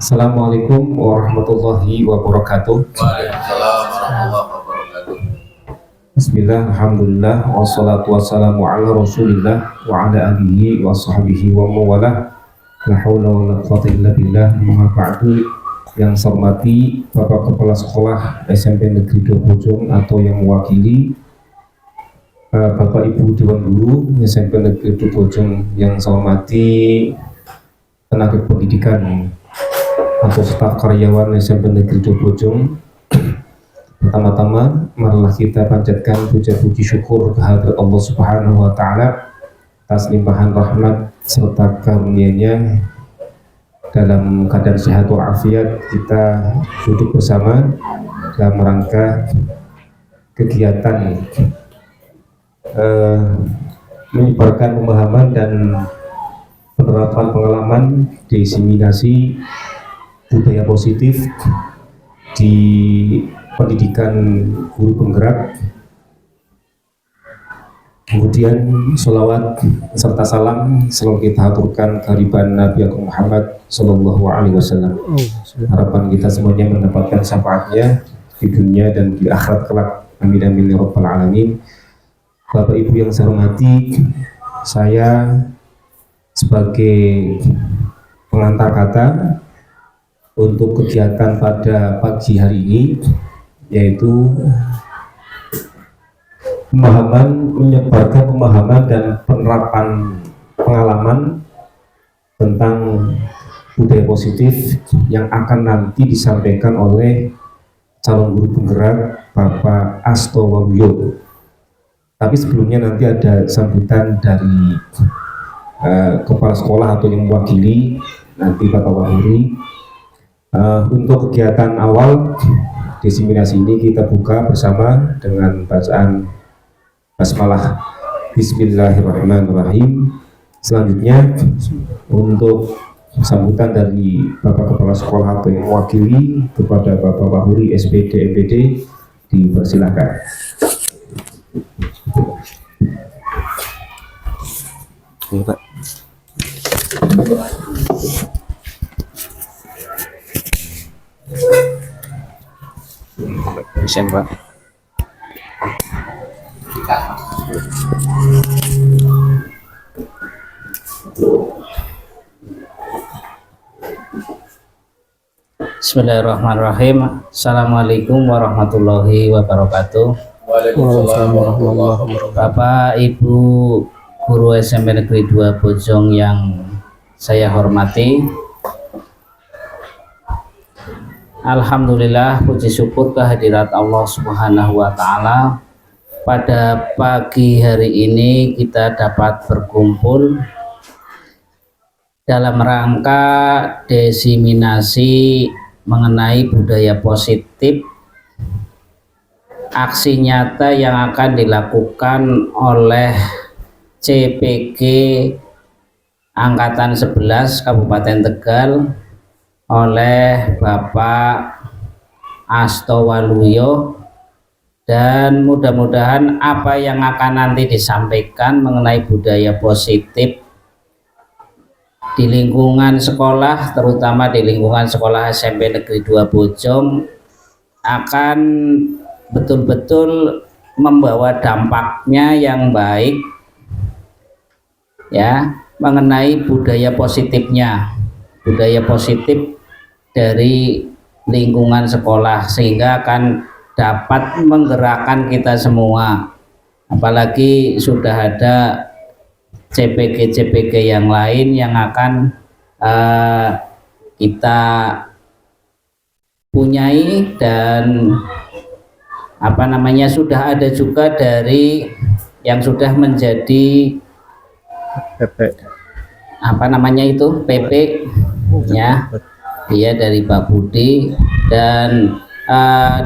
Assalamualaikum warahmatullahi wabarakatuh. Waalaikumsalam warahmatullahi wabarakatuh. Bismillah, alhamdulillah, wassalatu wassalamu ala rasulillah wa ala alihi wa sahbihi wa mawalah. La hawla wa la quwwata illa billah. Maha ba'du. Yang saya hormati Bapak Kepala Sekolah SMP Negeri 2 Bojong atau yang mewakili Bapak Ibu Dewan Guru SMP Negeri 2 Bojong, yang saya hormati tenaga pendidikan atau staf karyawan SMP Negeri 2 Bojong. Pertama-tama marilah kita panjatkan puja-puji syukur kehadirat Allah Subhanahu wa taala atas limpahan rahmat serta karunia-Nya. Dalam keadaan sehat walafiat kita duduk bersama dalam rangka kegiatan menyebarkan pemahaman dan penerapan pengalaman diseminasi budaya positif di pendidikan guru penggerak. Kemudian sholawat serta salam selalu kita aturkan kehadiran Nabi Agung Muhammad Sallallahu Alaihi Wasallam. Harapan kita semuanya mendapatkan syafaatnya di dunia dan di akhirat kelak. Amin amin ya rabbal alamin. Bapak Ibu yang saya hormati, saya sebagai pengantar kata untuk kegiatan pada pagi hari ini, yaitu menyebarkan pemahaman dan penerapan pengalaman tentang budaya positif yang akan nanti disampaikan oleh calon guru penggerak Bapak Asto Waluyo. Tapi sebelumnya nanti ada sambutan dari kepala sekolah atau yang mewakili nanti Bapak Wahuri. Untuk kegiatan awal diseminasi ini kita buka bersama dengan bacaan basmalah Bismillahirrahmanirrahim. Selanjutnya untuk sambutan dari Bapak Kepala Sekolah atau yang mewakili kepada Bapak Wahuri SPD MPD dipersilakan. Ini Pak. Bisa Pak. Bismillahirrahmanirrahim. Assalamualaikum warahmatullahi wabarakatuh. Waalaikumsalam warahmatullahi wabarakatuh. Bapak Ibu Guru SMP Negeri 2 Bojong yang saya hormati, alhamdulillah, puji syukur kehadirat Allah Subhanahu wa taala. Pada pagi hari ini kita dapat berkumpul dalam rangka diseminasi mengenai budaya positif, aksi nyata yang akan dilakukan oleh CPG Angkatan 11 Kabupaten Tegal oleh Bapak Asto Waluyo, dan mudah-mudahan apa yang akan nanti disampaikan mengenai budaya positif di lingkungan sekolah, terutama di lingkungan sekolah SMP Negeri 2 Bojong, akan betul-betul membawa dampaknya yang baik ya, mengenai budaya positifnya, budaya positif dari lingkungan sekolah, sehingga akan dapat menggerakkan kita semua. Apalagi sudah ada CPG-CPG yang lain yang akan kita punyai, dan sudah ada juga dari yang sudah menjadi PP ya, dia dari Pak Budi, dan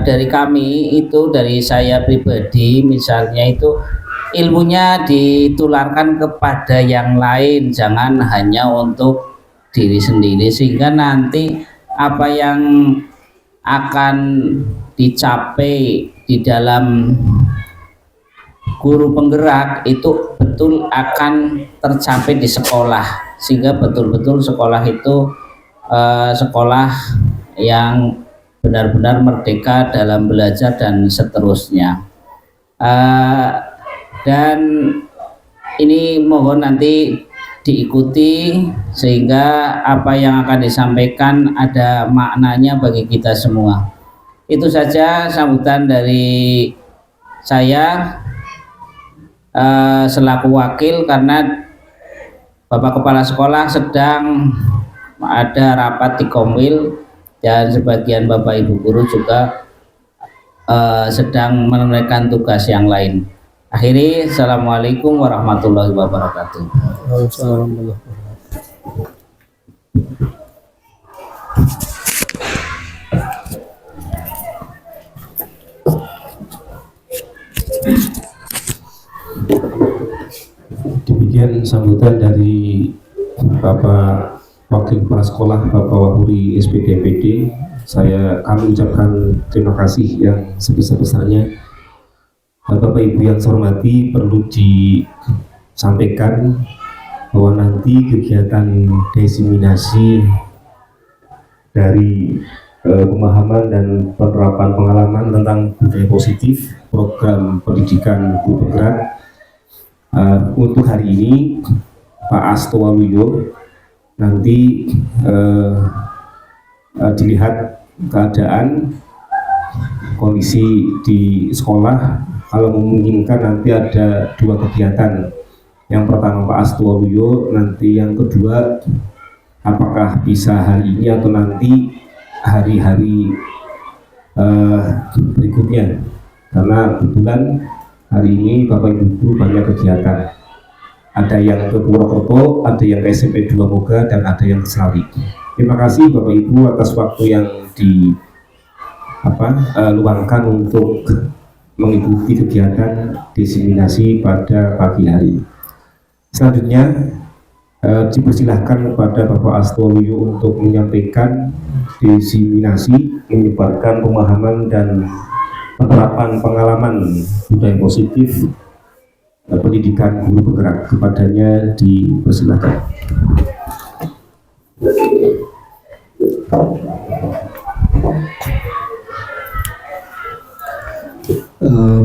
dari kami itu, dari saya pribadi misalnya, itu ilmunya ditularkan kepada yang lain, jangan hanya untuk diri sendiri, sehingga nanti apa yang akan dicapai di dalam guru penggerak itu betul akan tercapai di sekolah, sehingga betul-betul sekolah itu sekolah yang benar-benar merdeka dalam belajar dan seterusnya. Dan ini mohon nanti diikuti sehingga apa yang akan disampaikan ada maknanya bagi kita semua. Itu saja sambutan dari saya selaku wakil, karena Bapak Kepala Sekolah sedang ada rapat di Komwil dan sebagian Bapak Ibu Guru juga sedang menunaikan tugas yang lain. Akhiri, Assalamualaikum warahmatullahi wabarakatuh. Waalaikumsalam. Demikian sambutan dari Bapak Wakil Kepala Sekolah Bapak Wahuri SPDMPD. Kami ucapkan terima kasih yang sebesar-besarnya. Bapak Ibu yang saya hormati, perlu disampaikan bahwa nanti kegiatan diseminasi dari pemahaman dan penerapan pengalaman tentang budaya positif program pendidikan guru bergerak untuk hari ini Pak Asto Waluyo nanti dilihat keadaan kondisi di sekolah. Kalau memungkinkan nanti ada 2 kegiatan. Yang pertama Pak Asto Waluyo, nanti yang kedua apakah bisa hari ini atau nanti hari-hari berikutnya. Karena kebetulan hari ini Bapak Ibu Guru banyak kegiatan. Ada yang ke Purwokerto, ada yang ke SMP 2 Moga, dan ada yang ke Selawi. Terima kasih Bapak Ibu atas waktu yang luangkan untuk mengikuti kegiatan diseminasi pada pagi hari. Selanjutnya dipersilahkan kepada Bapak Asto Waluyo untuk menyampaikan diseminasi menyebarkan pemahaman dan penerapan pengalaman budaya positif pendidikan guru bergerak. Kepadanya dipersilahkan.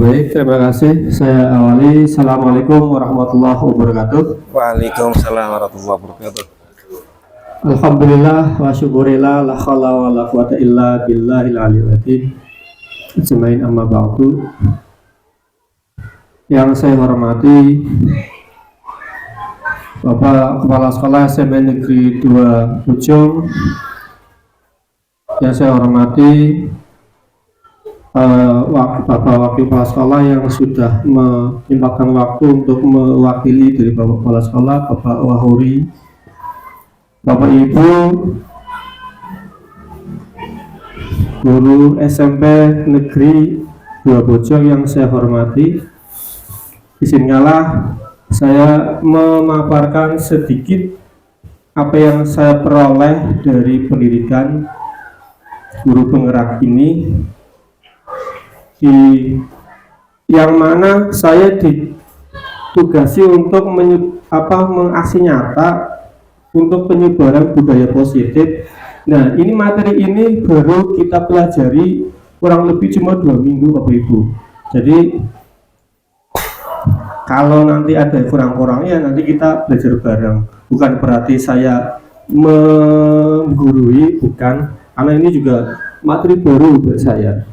Baik, terima kasih. Saya awali. Assalamualaikum warahmatullahi wabarakatuh. Waalaikumsalam warahmatullahi wabarakatuh. Alhamdulillah wa syukurillah, la haula wa la quwata illa billahil aliyyil azim. Ajmain, amma ba'du. Yang saya hormati Bapak Kepala Sekolah SMP Negeri 2 Bojong, yang saya hormati Bapak Wakil Kepala Sekolah yang sudah menyempatkan waktu untuk mewakili dari Bapak Kepala Sekolah, Bapak Wahuri, Bapak Ibu Guru SMP Negeri 2 Bojong yang saya hormati, izinkanlah saya memaparkan sedikit apa yang saya peroleh dari pendidikan guru penggerak ini, yang mana saya ditugasi untuk mengaksi nyata untuk penyebaran budaya positif. Nah, ini materi ini baru kita pelajari kurang lebih cuma 2 minggu Bapak Ibu. Jadi kalau nanti ada kurang-kurangnya nanti kita belajar bareng. Bukan berarti saya menggurui, bukan, karena ini juga materi baru buat saya.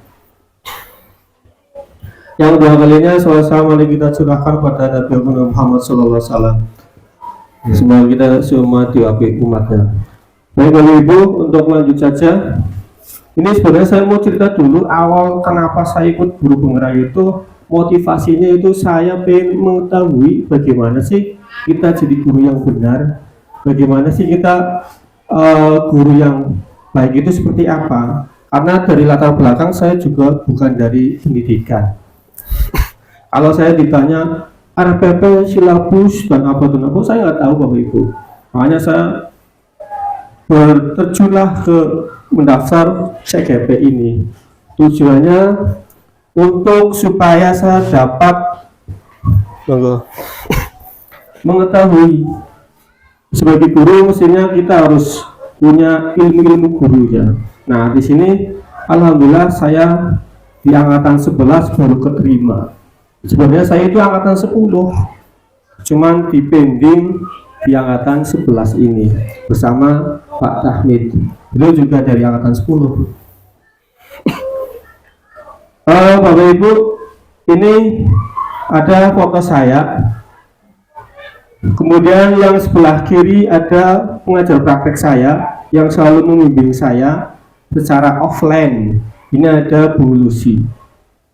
Yang 2 kalinya salam mari kita curahkan pada Nabi Muhammad SAW. Semoga kita semua diwakili umatnya. Baik Bapak Ibu, untuk lanjut saja. Ini sebenarnya saya mau cerita dulu awal kenapa saya ikut guru penggerak itu. Motivasinya itu saya pengen mengetahui bagaimana sih kita jadi guru yang benar, bagaimana sih kita guru yang baik itu seperti apa. Karena dari latar belakang saya juga bukan dari pendidikan. Kalau saya ditanya RPP, silabus, dan apa saya nggak tahu Bapak Ibu. Makanya saya terjunlah ke mendaftar CGP ini. Tujuannya untuk supaya saya dapat mengetahui sebagai guru, mestinya kita harus punya ilmu-ilmu gurunya. Nah, di sini alhamdulillah saya di angkatan 11 baru keterima. Sebenarnya saya itu angkatan 10, cuman dipending di angkatan 11 ini bersama Pak Tahmid. Beliau juga dari angkatan 10. Bapak Ibu, ini ada foto saya. Kemudian yang sebelah kiri ada pengajar praktek saya yang selalu membimbing saya secara offline. Ini ada Bu Lucy.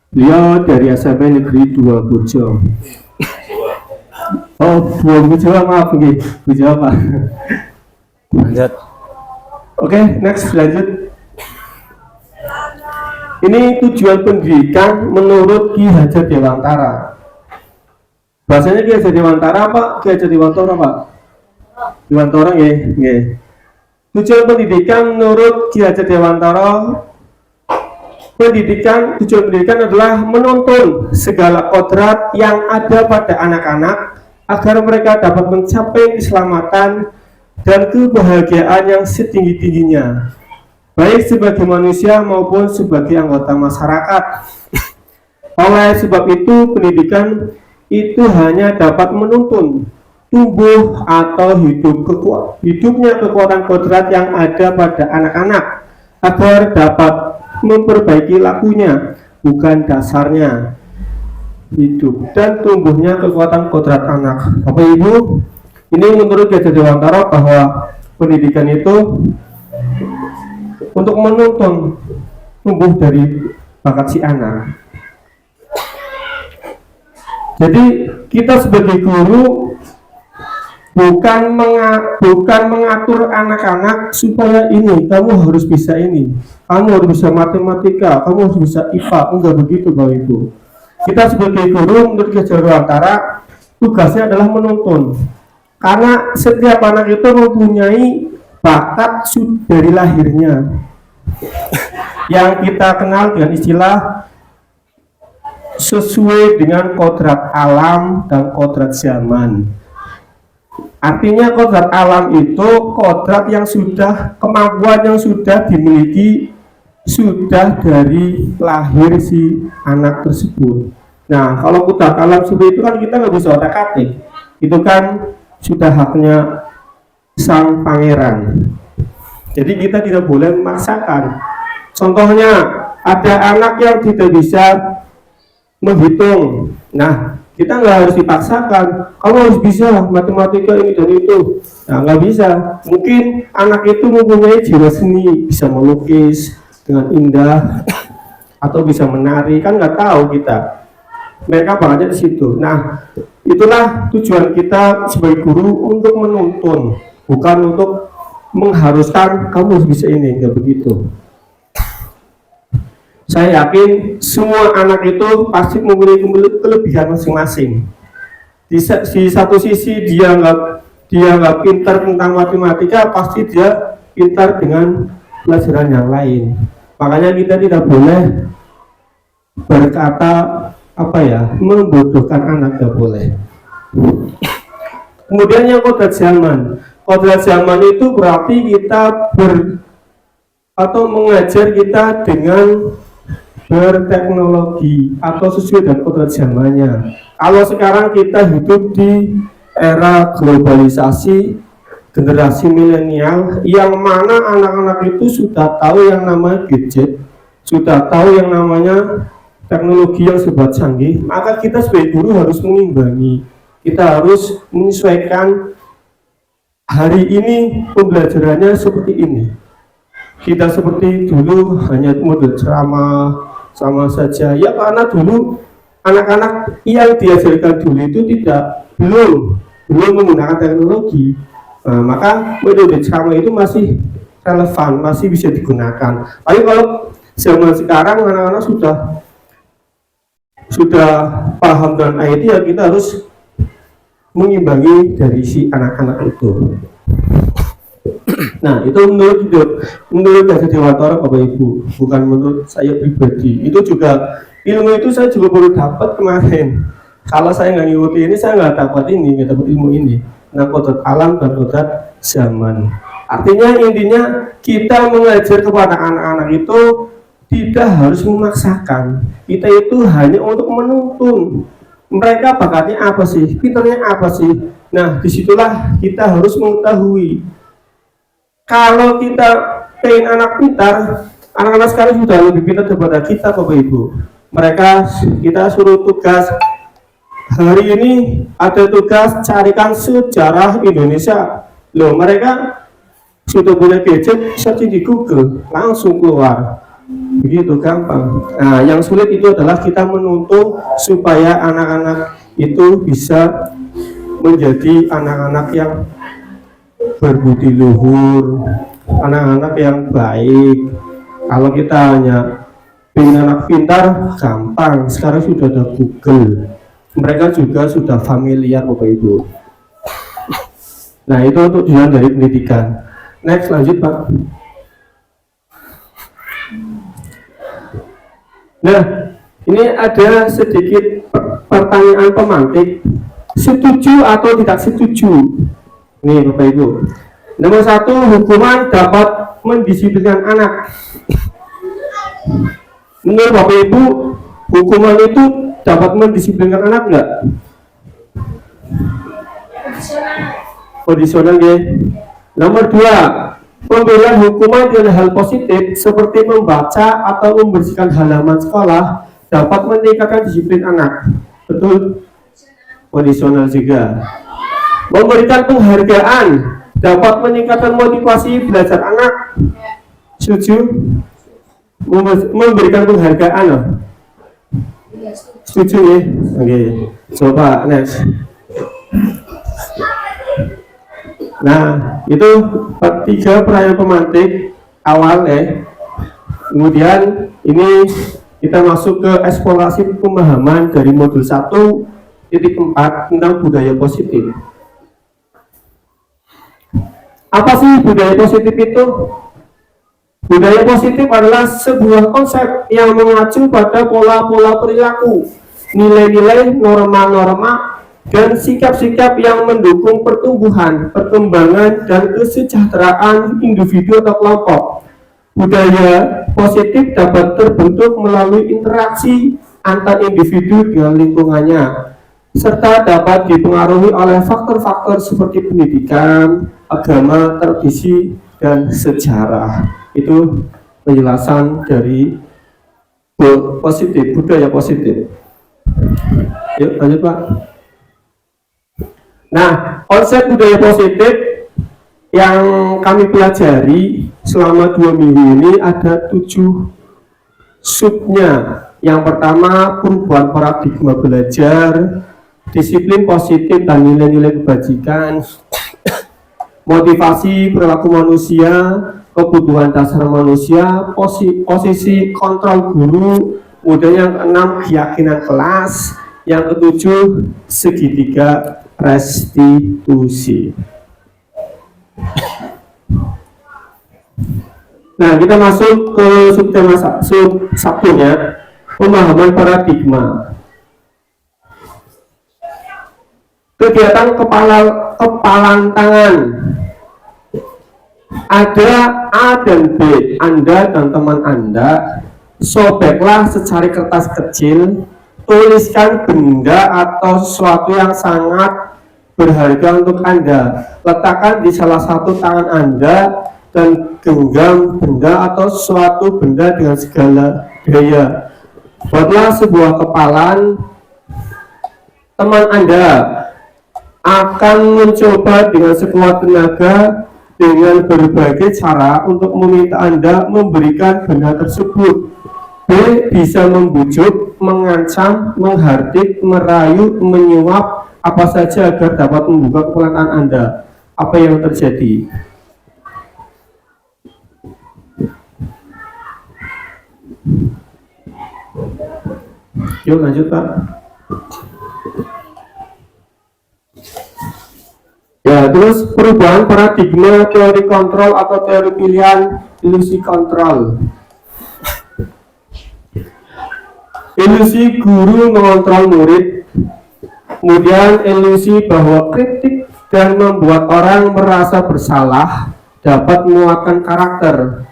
Beliau dari SMP Negeri 2 Bojo. Oh, 2 Bojo, maaf nih, Bojo Pak. Lanjut. Oke, next lanjut. Ini tujuan pendidikan menurut Ki Hajar Dewantara. Bahasanya Ki Hajar Dewantara apa? Ki Hajar Dewantara Pak? Dewantara nggih. Tujuan pendidikan menurut Ki Hajar Dewantara, tujuan pendidikan adalah menuntun segala kodrat yang ada pada anak-anak agar mereka dapat mencapai keselamatan dan kebahagiaan yang setinggi-tingginya, baik sebagai manusia maupun sebagai anggota masyarakat. Oleh sebab itu, pendidikan itu hanya dapat menuntun tumbuh atau hidupnya kekuatan kodrat yang ada pada anak-anak agar dapat memperbaiki lakunya, bukan dasarnya hidup dan tumbuhnya kekuatan kodrat anak. Bapak Ibu, ini menurut Ki Hajar Dewantara bahwa pendidikan itu untuk menuntun tumbuh dari bakat si anak. Jadi kita sebagai guru bukan mengatur anak-anak supaya ini kamu harus bisa ini, kamu harus bisa matematika, kamu harus bisa IPA. Enggak begitu Bapak Ibu. Kita sebagai guru menurut Ki Hajar Dewantara tugasnya adalah menuntun, karena setiap anak itu mempunyai bakat dari lahirnya yang kita kenal dengan istilah sesuai dengan kodrat alam dan kodrat zaman. Artinya kodrat alam itu kodrat yang sudah, kemampuan yang sudah dimiliki sudah dari lahir si anak tersebut. Nah, kalau kodrat alam seperti itu kan kita nggak bisa otak-atik, itu kan sudah haknya sang pangeran. Jadi kita tidak boleh memaksakan. Contohnya ada anak yang tidak bisa menghitung. Nah, kita nggak harus dipaksakan. Kamu harus bisa matematika ini dan itu. Nah, nggak bisa. Mungkin anak itu mempunyai jiwa seni, bisa melukis dengan indah atau bisa menari. Kan nggak tahu kita. Mereka bakatnya di situ. Nah, itulah tujuan kita sebagai guru, untuk menuntun, bukan untuk mengharuskan kamu harus bisa ini. Nggak begitu. Saya yakin semua anak itu pasti memiliki kelebihan masing-masing. Di satu sisi dia nggak pintar tentang matematika, pasti dia pintar dengan pelajaran yang lain. Makanya kita tidak boleh berkata membodohkan anak, nggak boleh. Kemudian yang kodrat zaman. Kodrat zaman itu berarti kita mengajar kita dengan berteknologi atau sesuai dengan kodrat zamannya. Kalau sekarang kita hidup di era globalisasi, generasi milenial, yang mana anak-anak itu sudah tahu yang namanya gadget, sudah tahu yang namanya teknologi yang serba canggih, maka kita sebagai guru harus mengimbangi. Kita harus menyesuaikan. Hari ini pembelajarannya seperti ini. Kita seperti dulu hanya model ceramah sama saja. Ya, karena dulu anak-anak yang diajarkan dulu itu belum menggunakan teknologi. Nah, maka metode ceramah itu masih relevan, masih bisa digunakan. Tapi kalau zaman sekarang anak-anak sudah paham dengan IT, ya kita harus mengimbangi dari si anak-anak itu. Nah, itu menurut Ki Hajar Dewantara Bapak Ibu, bukan menurut saya pribadi. Itu juga ilmu itu saya juga baru dapat kemarin. Kalau saya nggak ngikuti ini, saya nggak dapat ilmu ini tentang kodrat alam dan kodrat zaman. Artinya intinya kita mengajar kepada anak-anak itu tidak harus memaksakan. Kita itu hanya untuk menuntun. Mereka bakatnya apa sih? Pinternya apa sih? Nah, disitulah kita harus mengetahui. Kalau kita pengen anak pintar, anak-anak sekarang sudah lebih pintar daripada kita, Bapak Ibu. Mereka kita suruh tugas hari ini, ada tugas carikan sejarah Indonesia. Loh, mereka sudah punya gadget, searching di Google, langsung keluar. Begitu gampang. Nah, yang sulit itu adalah kita menuntun supaya anak-anak itu bisa menjadi anak-anak yang berbudi luhur, anak-anak yang baik. Kalau kita hanya ingin anak pintar, gampang. Sekarang sudah ada Google. Mereka juga sudah familiar, Bapak Ibu. Nah, itu untuk tujuan dari pendidikan. Next, lanjut Pak. Nah, ini ada sedikit pertanyaan pemantik. Setuju atau tidak setuju? Nih Bapak Ibu. Nomor 1, hukuman dapat mendisiplinkan anak. Menurut Bapak Ibu, hukuman itu dapat mendisiplinkan anak enggak? Kondisional ya. Nomor 2, pemberian hukuman dengan hal positif seperti membaca atau membersihkan halaman sekolah dapat meningkatkan disiplin anak. Betul? Kondisional juga. Memberikan penghargaan dapat meningkatkan motivasi belajar anak. Setuju? Memberikan penghargaan loh. Setuju ya? Oke. Coba next. Nah, itu 3 perayaan pemantik awal ya. Kemudian ini kita masuk ke eksplorasi pemahaman dari modul 1.4 tentang budaya positif. Apa sih budaya positif itu? Budaya positif adalah sebuah konsep yang mengacu pada pola-pola perilaku, nilai-nilai, norma-norma, dan sikap-sikap yang mendukung pertumbuhan, perkembangan, dan kesejahteraan individu atau kelompok. Budaya positif dapat terbentuk melalui interaksi antar individu dengan lingkungannya, serta dapat dipengaruhi oleh faktor-faktor seperti pendidikan, agama, tradisi, dan sejarah. Itu penjelasan dari positif, budaya positif. Yuk lanjut Pak. Nah, konsep budaya positif yang kami pelajari selama 2 minggu ini ada 7 subnya. Yang pertama, perubahan paradigma belajar, disiplin positif dan nilai-nilai kebajikan, motivasi perilaku manusia, kebutuhan dasar manusia, posisi kontrol guru, kemudian yang keenam keyakinan kelas, yang ketujuh segitiga restitusi. Nah, kita masuk ke subtema satunya, pemahaman paradigma. Kegiatan kepalan tangan. Ada A dan B, Anda dan teman Anda, sobeklah secari kertas kecil, tuliskan benda atau sesuatu yang sangat berharga untuk Anda, letakkan di salah satu tangan Anda dan genggam benda atau suatu benda dengan segala gaya. Buatlah sebuah kepalan. Teman Anda akan mencoba dengan sekuat tenaga dengan berbagai cara untuk meminta Anda memberikan benda tersebut. B. Bisa membujuk, mengancam, menghardik, merayu, menyuap, apa saja agar dapat membuka kepalan Anda. Apa yang terjadi? Yuk lanjut Pak. Ya, terus perubahan paradigma teori kontrol atau teori pilihan, ilusi kontrol. Ilusi guru mengontrol murid, kemudian ilusi bahwa kritik dan membuat orang merasa bersalah dapat menguatkan karakter.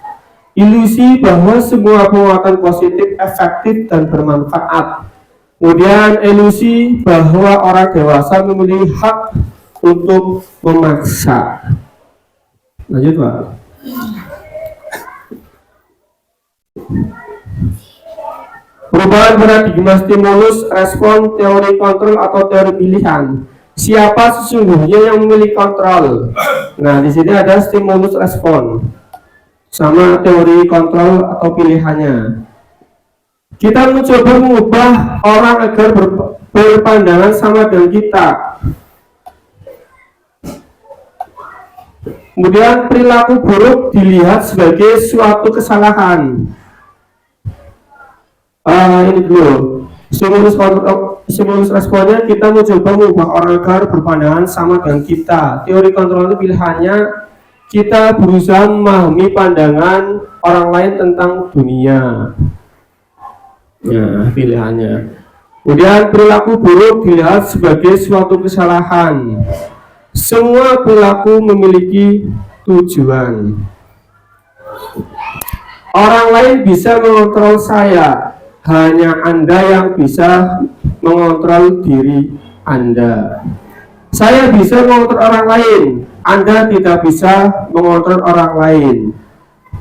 Ilusi bahwa semua penguatan positif efektif dan bermanfaat. Kemudian ilusi bahwa orang dewasa memiliki hak untuk memaksa. Lanjut Pak. Perubahan paradigma stimulus, respon, teori kontrol atau teori pilihan. Siapa sesungguhnya yang memiliki kontrol? Nah, di sini ada stimulus respon sama teori kontrol atau pilihannya. Kita mencoba mengubah orang agar berpandangan sama dengan kita. Kemudian perilaku buruk dilihat sebagai suatu kesalahan. Ini dulu stimulus responnya, kita mencoba mengubah orang agar berpandangan sama dengan kita. Teori kontrol itu pilihannya, kita berusaha memahami pandangan orang lain tentang dunia. Ya, pilihannya. Kemudian perilaku buruk dilihat sebagai suatu kesalahan. Semua perilaku memiliki tujuan. Orang lain bisa mengontrol saya, hanya Anda yang bisa mengontrol diri Anda. Saya bisa mengontrol orang lain, Anda tidak bisa mengontrol orang lain.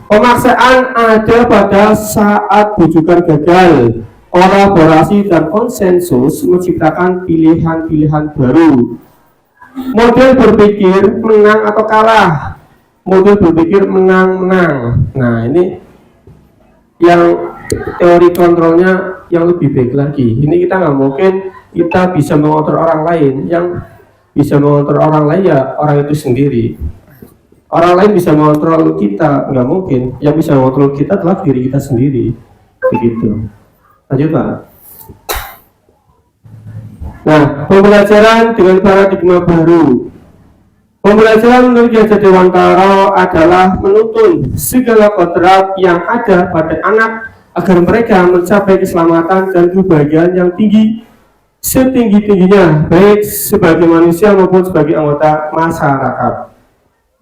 Pemaksaan ada pada saat bujukan gagal. Kolaborasi dan konsensus menciptakan pilihan-pilihan baru. Model berpikir menang atau kalah. Model berpikir menang-menang. Nah, ini yang teori kontrolnya yang lebih baik lagi. Ini kita nggak mungkin kita bisa mengontrol orang lain. Yang bisa mengontrol orang lain ya orang itu sendiri. Orang lain bisa mengontrol kita, nggak mungkin. Yang bisa mengontrol kita adalah diri kita sendiri. Begitu. Lanjut Pak. Nah, pembelajaran dengan paradigma baru. Pembelajaran menurut Ki Hajar Dewantara adalah menuntun segala kodrat yang ada pada anak agar mereka mencapai keselamatan dan kebahagiaan yang tinggi setinggi-tingginya, baik sebagai manusia maupun sebagai anggota masyarakat.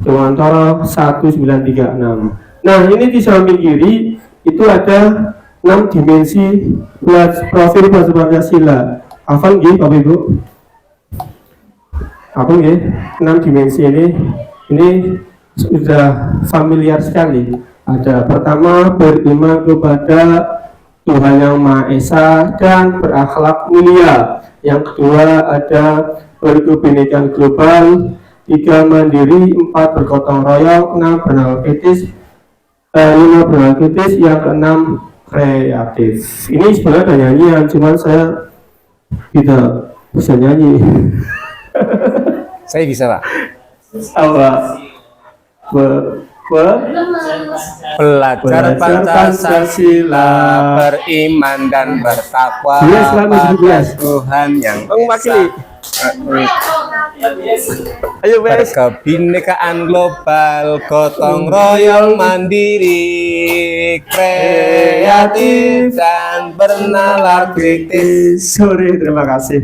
Dewantara 1936. Nah, ini di samping kiri itu ada 6 dimensi profil bahasa Pancasila. Hafal nggih Bapak Ibu? Apa nggih? 6 dimensi ini sudah familiar sekali. Ada pertama, beriman kepada Tuhan Yang Maha Esa dan berakhlak mulia. Yang kedua ada berkebinekaan global, 3 mandiri, 4 bergotong royong, 6 bernama kritis, 5 bernama kritis, yang ke-6 kreatif. Ini sebenarnya ada nyanyian, cuman saya tidak bisa nyanyi. Saya bisa Pak. Apa? Belajar Pancasila, beriman dan bertakwa pada Tuhan Yang Esa. Ayo Bes. Berkebinekaan global, gotong royong mandiri, kreatif dan bernalar kritis. Sorry, terima kasih.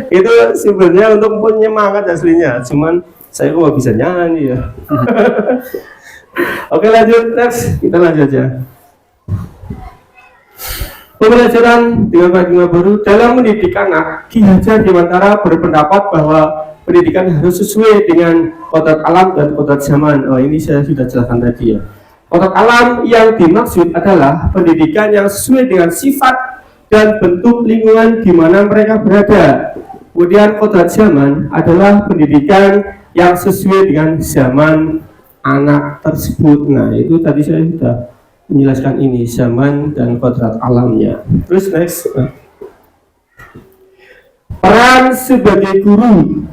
Itu sebenarnya untuk penyemangat aslinya, cuman saya kok nggak bisa nyanyi ya. Oke, lanjut, next, kita lanjut aja. Pembelajaran dengan paradigma baru dalam mendidik anak. Ki Hajar Dewantara berpendapat bahwa pendidikan harus sesuai dengan kodrat alam dan kodrat zaman. Oh, ini saya sudah jelaskan tadi ya. Kodrat alam yang dimaksud adalah pendidikan yang sesuai dengan sifat dan bentuk lingkungan di mana mereka berada. Kemudian kodrat zaman adalah pendidikan yang sesuai dengan zaman anak tersebut. Nah, itu tadi saya sudah menjelaskan ini, zaman dan kodrat alamnya. Terus next, peran sebagai guru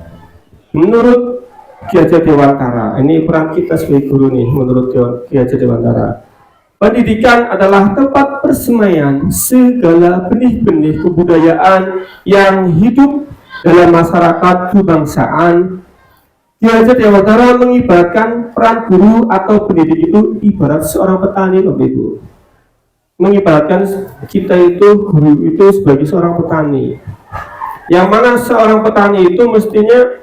menurut Ki Hajar Dewantara. Ini peran kita sebagai guru nih menurut Ki Hajar Dewantara. Pendidikan adalah tempat persemaian segala benih-benih kebudayaan yang hidup dalam masyarakat kebangsaan. Ki Hajar Dewantara mengibaratkan peran guru atau pendidik itu ibarat seorang petani, Bapak Ibu. Mengibaratkan kita itu, guru itu sebagai seorang petani. Yang mana seorang petani itu mestinya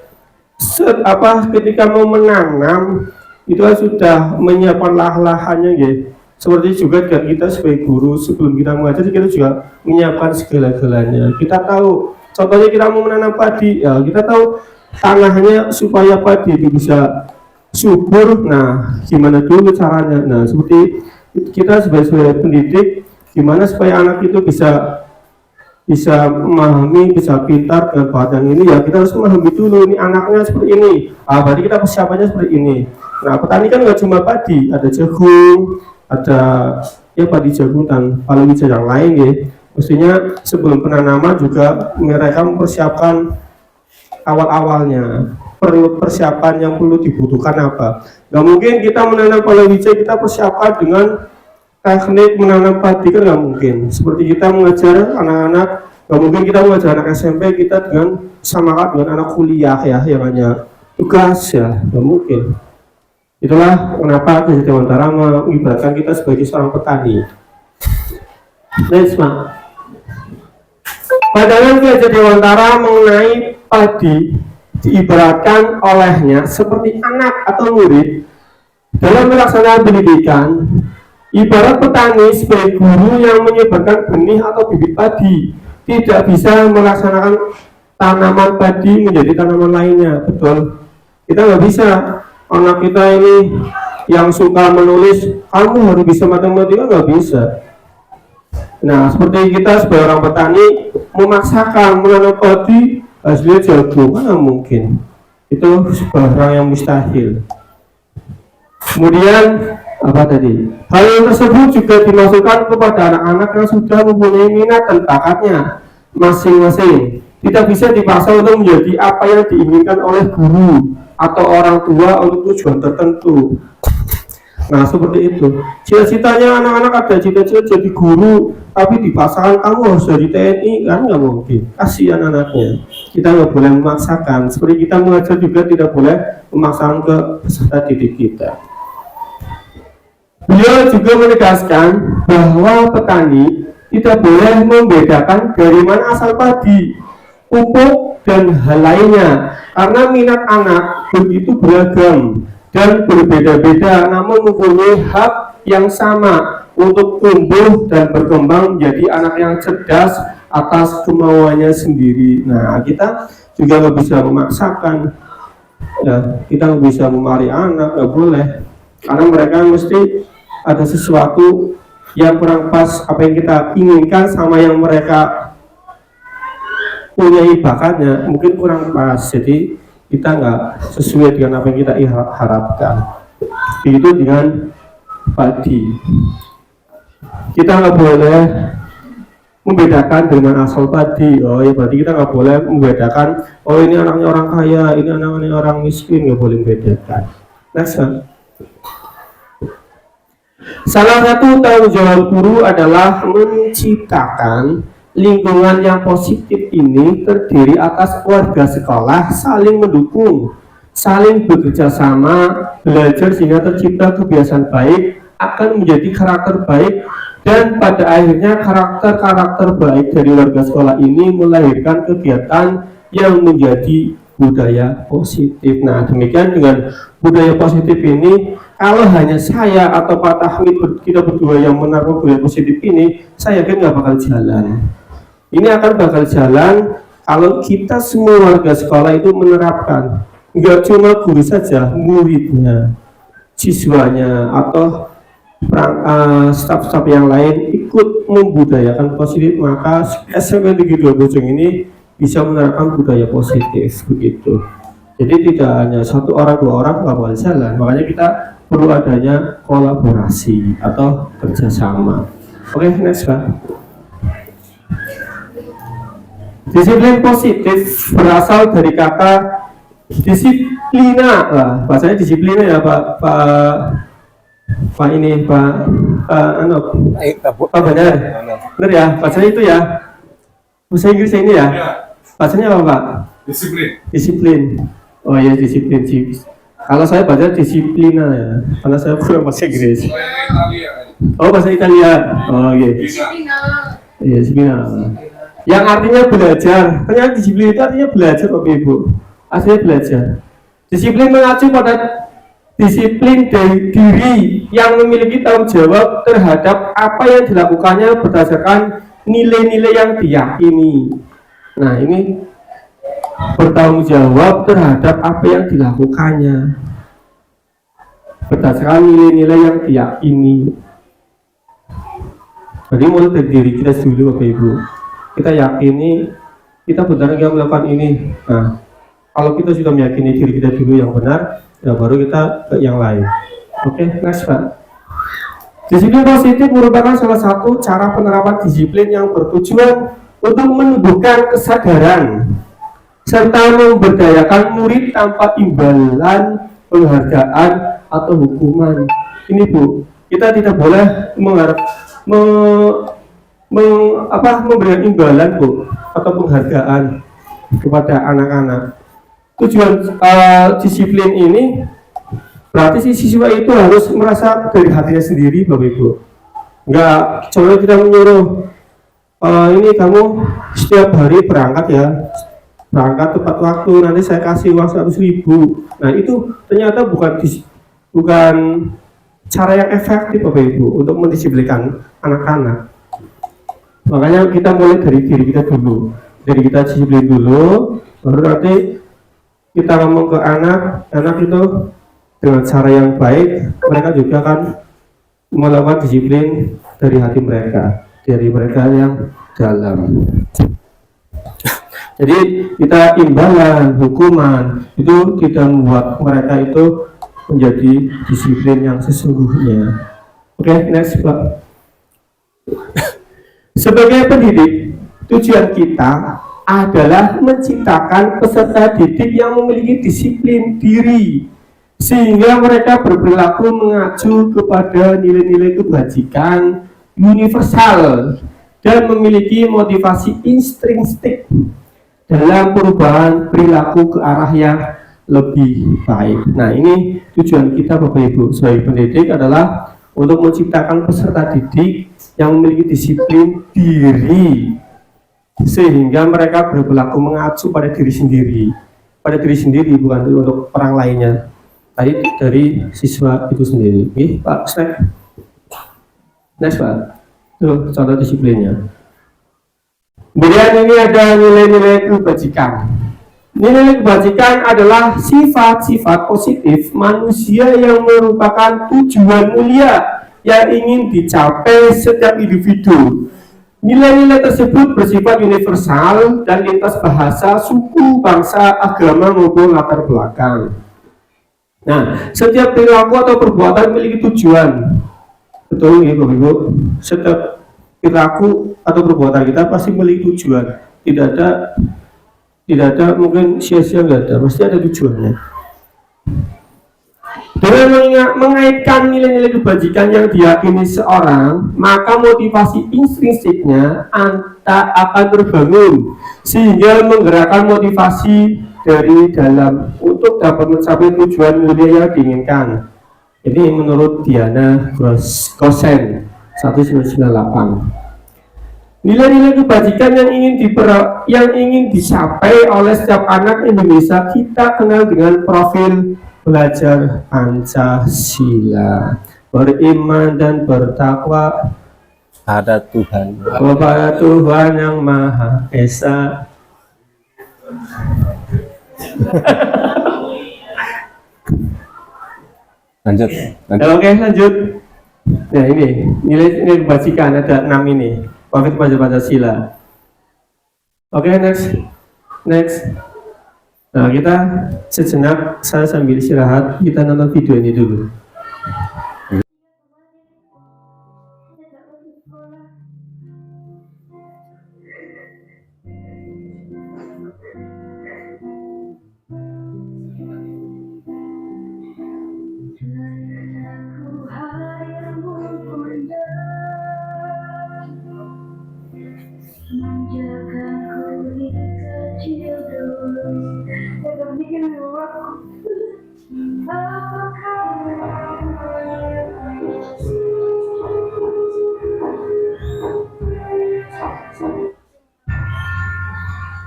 ketika mau menanam itu kan sudah menyiapkan lahannya ya. Seperti juga kan kita sebagai guru sebelum kita mengajar kita juga menyiapkan segala-galanya. Kita tahu contohnya kita mau menanam padi ya, kita tahu tanahnya supaya padi itu bisa subur. Nah, gimana dulu caranya? Nah, seperti kita sebagai pendidik, gimana supaya anak itu bisa memahami, bisa pintar dengan bahan ini ya, kita harus memahami dulu ini anaknya seperti ini. Berarti kita persiapannya seperti ini. Nah, petani kan nggak cuma padi, ada jagung, ada ya padi jagung dan palawija yang lain ya. Mestinya sebelum penanaman juga mereka mempersiapkan awal-awalnya, perlu persiapan yang perlu dibutuhkan apa. Nggak mungkin kita menanam palawija kita persiapkan dengan teknik menanam padi, kan nggak mungkin. Seperti kita mengajar anak-anak, nggak mungkin kita mengajar anak SMP kita dengan samakan dengan anak kuliah ya, yang hanya tugas ya, nggak mungkin. Itulah kenapa Gajah Dewantara mengibaratkan kita sebagai seorang petani. Next, Pak. Pandangan Gajah Dewantara mengenai padi diibaratkan olehnya seperti anak atau murid dalam melaksanakan pendidikan. Ibarat petani sebagai guru yang menyebarkan benih atau bibit padi tidak bisa melaksanakan tanaman padi menjadi tanaman lainnya. Betul, kita nggak bisa. Anak kita ini yang suka menulis, kamu harus bisa matematika, nggak bisa. Nah, seperti kita sebagai orang petani memaksakan menanam padi hasilnya jagung, kan nggak mungkin. Itu sebuah yang mustahil. Kemudian apa tadi? Hal yang tersebut juga dimasukkan kepada anak-anak yang sudah mempunyai minat dan bakatnya masing-masing. Tidak bisa dipaksa untuk menjadi apa yang diinginkan oleh guru atau orang tua untuk tujuan tertentu. Nah, seperti itu. Cita-citanya anak-anak ada cita-cita jadi guru, tapi dipaksakan kamu harus jadi TNI, kan nggak mungkin. Kasihan anaknya. Kita nggak boleh memaksakan. Seperti kita mengajar juga tidak boleh memaksakan ke peserta didik kita. Beliau juga menegaskan bahwa petani tidak boleh membedakan dari mana asal padi, pupuk, dan hal lainnya, karena minat anak begitu beragam dan berbeda-beda, namun mempunyai hak yang sama untuk tumbuh dan berkembang menjadi anak yang cerdas atas kemauannya sendiri. Nah, kita juga nggak bisa memaksakan, ya, kita nggak bisa memarahi anak, nggak boleh, karena mereka mesti ada sesuatu yang kurang pas apa yang kita inginkan sama yang mereka punya bakatnya mungkin kurang pas, jadi kita nggak sesuai dengan apa yang kita harapkan. Begitu dengan padi, kita nggak boleh membedakan dengan asal padi. Oh ya, berarti kita nggak boleh membedakan, oh ini anaknya orang kaya, ini anaknya orang miskin, nggak boleh membedakan. Next, salah satu tanggung jawab guru adalah menciptakan lingkungan yang positif. Ini terdiri atas keluarga sekolah saling mendukung, saling bekerja sama, belajar sehingga tercipta kebiasaan baik, akan menjadi karakter baik, dan pada akhirnya karakter-karakter baik dari warga sekolah ini melahirkan kegiatan yang menjadi budaya positif. Nah, demikian dengan budaya positif ini, kalau hanya saya atau Pak Tahmid kita berdua yang menerapkan budaya positif ini, saya yakin nggak bakal jalan. Ini akan bakal jalan kalau kita semua warga sekolah itu menerapkan, nggak cuma guru saja, muridnya, siswanya, atau staf-staf yang lain ikut membudayakan positif, maka SMP Negeri 2 Bojong ini bisa menerapkan budaya positif begitu. Jadi tidak hanya satu orang, dua orang nggak bakal jalan. Makanya kita perlu adanya kolaborasi atau kerjasama. Oke, next, Pak. Disiplin positif berasal dari kata disiplina. Bahasanya disiplina ya, Pak ini, Pak benar. Benar ya, bahasanya itu ya. Bahasa Inggris ini ya. Bahasanya apa, Pak? Disiplin. Oh iya, disiplin sih. Kalau saya baca disiplina ya, karena saya kurang bahasa Inggris. Oh, bahasa Italia. Oh iya. Iya, disiplina. Yang artinya belajar. Ternyata disiplin itu artinya belajar, Bapak Ibu. Artinya belajar. Disiplin mengacu pada disiplin dari diri yang memiliki tanggung jawab terhadap apa yang dilakukannya berdasarkan nilai-nilai yang diyakini. Nah, ini bertanggung jawab terhadap apa yang dilakukannya berdasarkan nilai-nilai yang diyakini. Jadi mulai dari diri kita dulu, Bapak Ibu. Kita yakini kita benar-benar melakukan ini. Nah, kalau kita sudah meyakini diri kita dulu yang benar, ya baru kita ke yang lain. Oke, next Pak. Disiplin positif merupakan salah satu cara penerapan disiplin yang bertujuan untuk menumbuhkan kesadaran serta memberdayakan murid tanpa imbalan, penghargaan atau hukuman. Ini Bu, kita tidak boleh memberikan imbalan Bu atau penghargaan kepada anak-anak. Tujuan disiplin ini berarti si siswa itu harus merasa dari hatinya sendiri, Bapak Ibu. Enggak, coba kita menyuruh ini kamu setiap hari berangkat ya, berangkat tepat waktu, nanti saya kasih uang 100.000. Nah itu ternyata bukan cara yang efektif, Bapak Ibu, untuk mendisiplinkan anak-anak. Makanya kita mulai dari diri kita dulu, dari kita disiplin dulu, baru nanti kita ngomong ke anak itu dengan cara yang baik, mereka juga akan melakukan disiplin dari hati mereka, dari mereka yang dalam. Jadi kita imbalan, hukuman itu tidak membuat mereka itu menjadi disiplin yang sesungguhnya. Oke, next Pak. Sebagai pendidik, tujuan kita adalah menciptakan peserta didik yang memiliki disiplin diri sehingga mereka berperilaku mengacu kepada nilai-nilai kebajikan universal dan memiliki motivasi intrinsik dalam perubahan perilaku ke arah yang lebih baik. Nah, ini tujuan kita Bapak Ibu sebagai pendidik adalah untuk menciptakan peserta didik yang memiliki disiplin diri sehingga mereka berperilaku mengacu pada diri sendiri bukan untuk orang lainnya, tadi dari siswa itu sendiri. Oke, Pak, next Pak, tuh contoh disiplinnya. Kemudian ini ada nilai-nilai kebajikan. Nilai kebajikan adalah sifat-sifat positif manusia yang merupakan tujuan mulia yang ingin dicapai setiap individu. Nilai-nilai tersebut bersifat universal dan lintas bahasa, suku, bangsa, agama maupun latar belakang. Nah, setiap perilaku atau perbuatan memiliki tujuan. Betul ya Bapak Ibu? Setiap perilaku atau perbuatan kita pasti memiliki tujuan. Tidak ada mungkin sia-sia, nggak ada, pasti ada tujuannya. Dengan mengaitkan nilai-nilai kebajikan yang diyakini seorang, maka motivasi intrinsiknya akan terbangun sehingga menggerakkan motivasi dari dalam untuk dapat mencapai tujuan mulia yang diinginkan. Ini menurut Diana Gosen 1998. Nilai-nilai kebajikan yang ingin dicapai oleh setiap anak Indonesia kita kenal dengan profil belajar Pancasila, beriman dan bertakwa Ada Tuhan. kepada Tuhan yang Maha Esa. Lanjut. Oke, lanjut. Nah ini nilai kebajikan ada 6 ini. Profil belajar Pancasila. Oke, next. Nah, kita sejenak, saya sambil istirahat, kita nonton video ini dulu.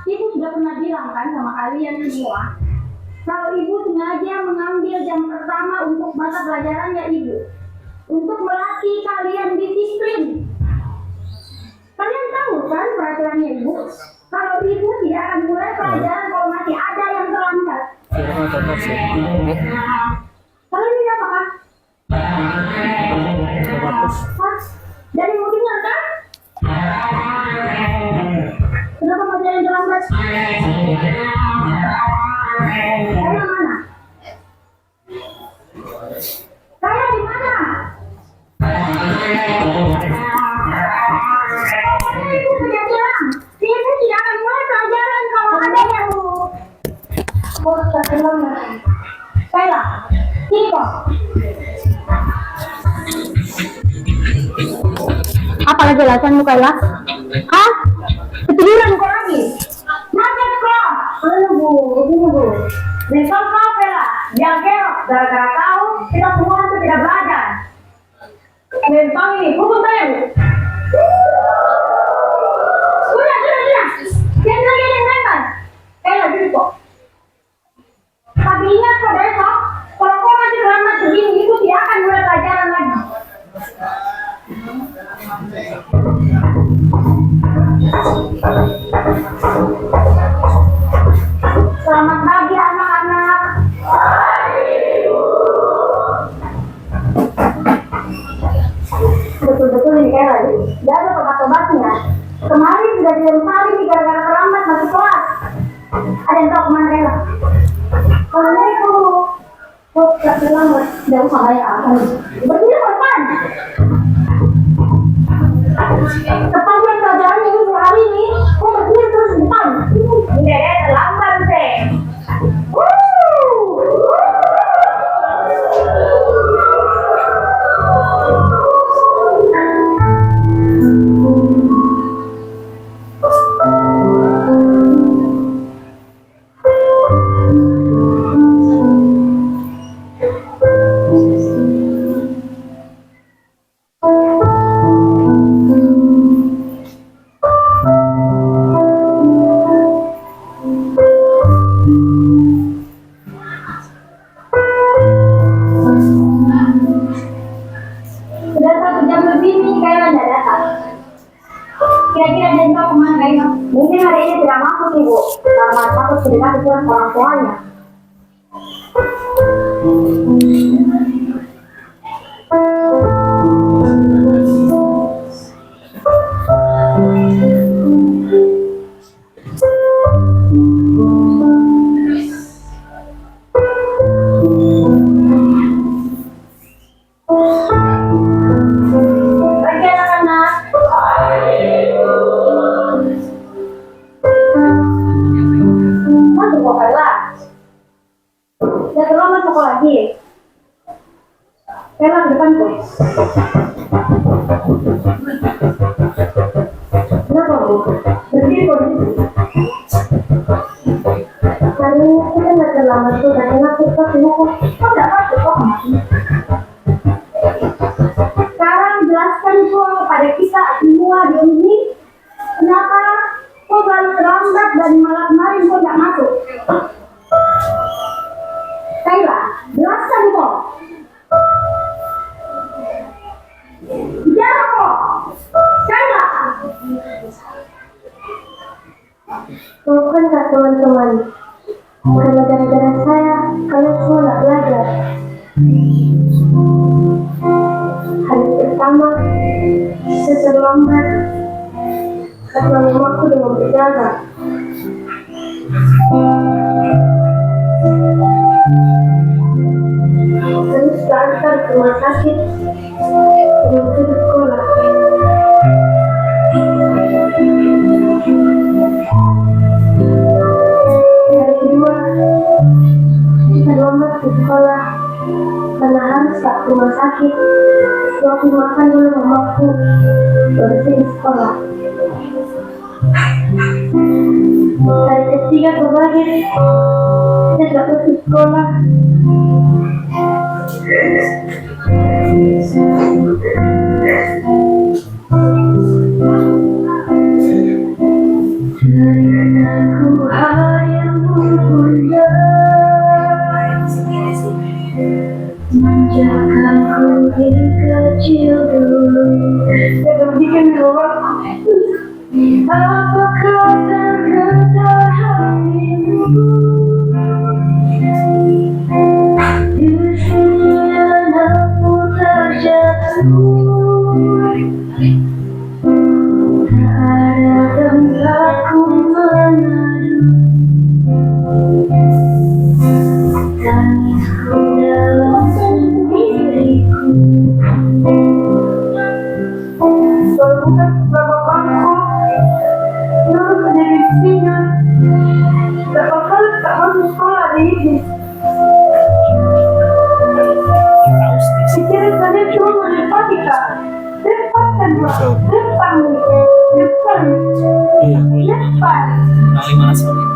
Ibu sudah pernah bilang kan sama kalian semua, Kalau ibu sengaja mengambil jam pertama untuk mata pelajarannya ibu, untuk melatih kalian disiplin. Kalian tahu kan peraturannya ibu? Kalau ibu tidak akan mulai pelajaran kalau masih ada yang terlambat. Kalian ini apakah? Dari mobilnya kan? Kenapa masih ada yang terlambat? Saya mana? Saya di mana? Ibu sudah bilang, ibu tidak akan mulai pelajaran kalau ada yang Kayla, sini kok. Apa kejelasanmu Kayla? Hah? Ketiduran kok lagi? Macet kok? Tunggu. Besok kau Kayla, dia kerok. Gara-gara kau, kita semua itu tidak belajar. Besok ini, hukum saya. Sudah. Jangan lagi yang nempel. Kayla, duduk kok. Tapi ingat kok besok, kalau kau masih terlambat begini, ibu tidak akan mulai pelajaran lagi. Selamat pagi anak-anak. Betul-betul ini kayak lagi. Tidak ada obat-obatnya. Kemarin sudah 3 kali gara-gara terlambat masuk kelas. Ada yang tahu kemana Kayla? Kalau dari kamu, kok gak terlambat? Tidak usah bayar apa nih? Berdiri kapan? Sepanjang pelajaran ini 2 hari ini, kok berdiri terus di depan? Ini terlambat deh. Sudah 1 jam lebih nih Kayla tidak datang. Kira-kira dia tahu kemana Kayla? Mungkin hari ini tidak masuk ibu, karena takut sedekah itu orang tuanya. Pagi anak-anak. Masuk kok Kayla. Ya terlalu masuk lagi. Kayla ke depan tuh. Kenapa bu? Berdiri kok di situ. Hari ini kita nggak terlambat tuh, dan enak kita semua kok. Kok nggak masuk kok? Sekarang jelaskan kok kepada kita semua di sini, kenapa kok selalu terlambat dan malah kemarin kok nggak masuk? Kayla, jelaskan kok. Bicara kok. Kayla. Kau kan kak teman-teman, karena gara-gara saya, kalian semua nggak belajar. Hari pertama, saya terlambat karena mamaku dengan berjaga. Terus diantar ke rumah sakit untuk ke sekolah. Hari kedua, saya terlambat ke sekolah karena harus ke rumah sakit waktu makan dulu mamaku bersih di sekolah. Hari ketiga kemarin saya gak pergi sekolah. Aku hanya bunda Iya.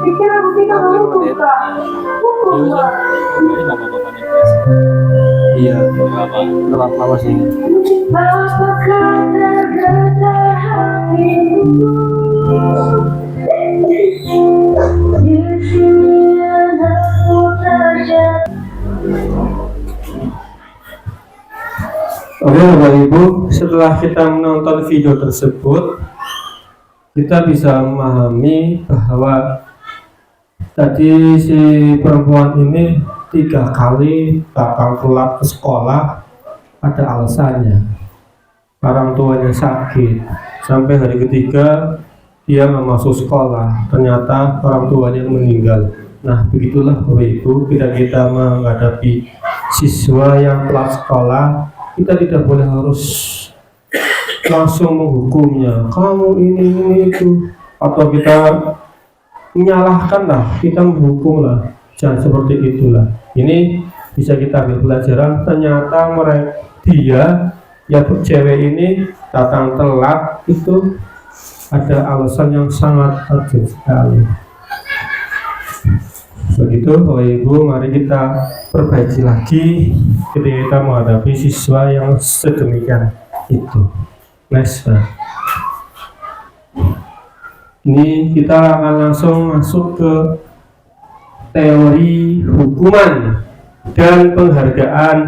Pikir aku kita mau buka. Iya. Apa sih? Apakah tergetar hatimu? Di sini aku terjatuh. Oke Bapak Ibu, setelah kita menonton video tersebut, kita bisa memahami bahwa tadi si perempuan ini 3 kali datang telat ke sekolah ada alasannya. Orang tuanya sakit, sampai hari ketiga dia nggak masuk sekolah, ternyata orang tuanya meninggal. Nah begitulah Bapak Ibu, kita menghadapi siswa yang telat sekolah, kita tidak boleh harus langsung menghukumnya, kamu ini itu, atau kita menyalahkan lah, kita menghukum lah, jangan seperti itulah. Ini bisa kita ambil pelajaran, ternyata dia ya cewek ini datang telat itu ada alasan yang sangat urgent sekali. Begitu Bapak Ibu, mari kita perbaiki lagi ketika kita menghadapi siswa yang sedemikian itu. Next, ini kita akan langsung masuk ke teori hukuman dan penghargaan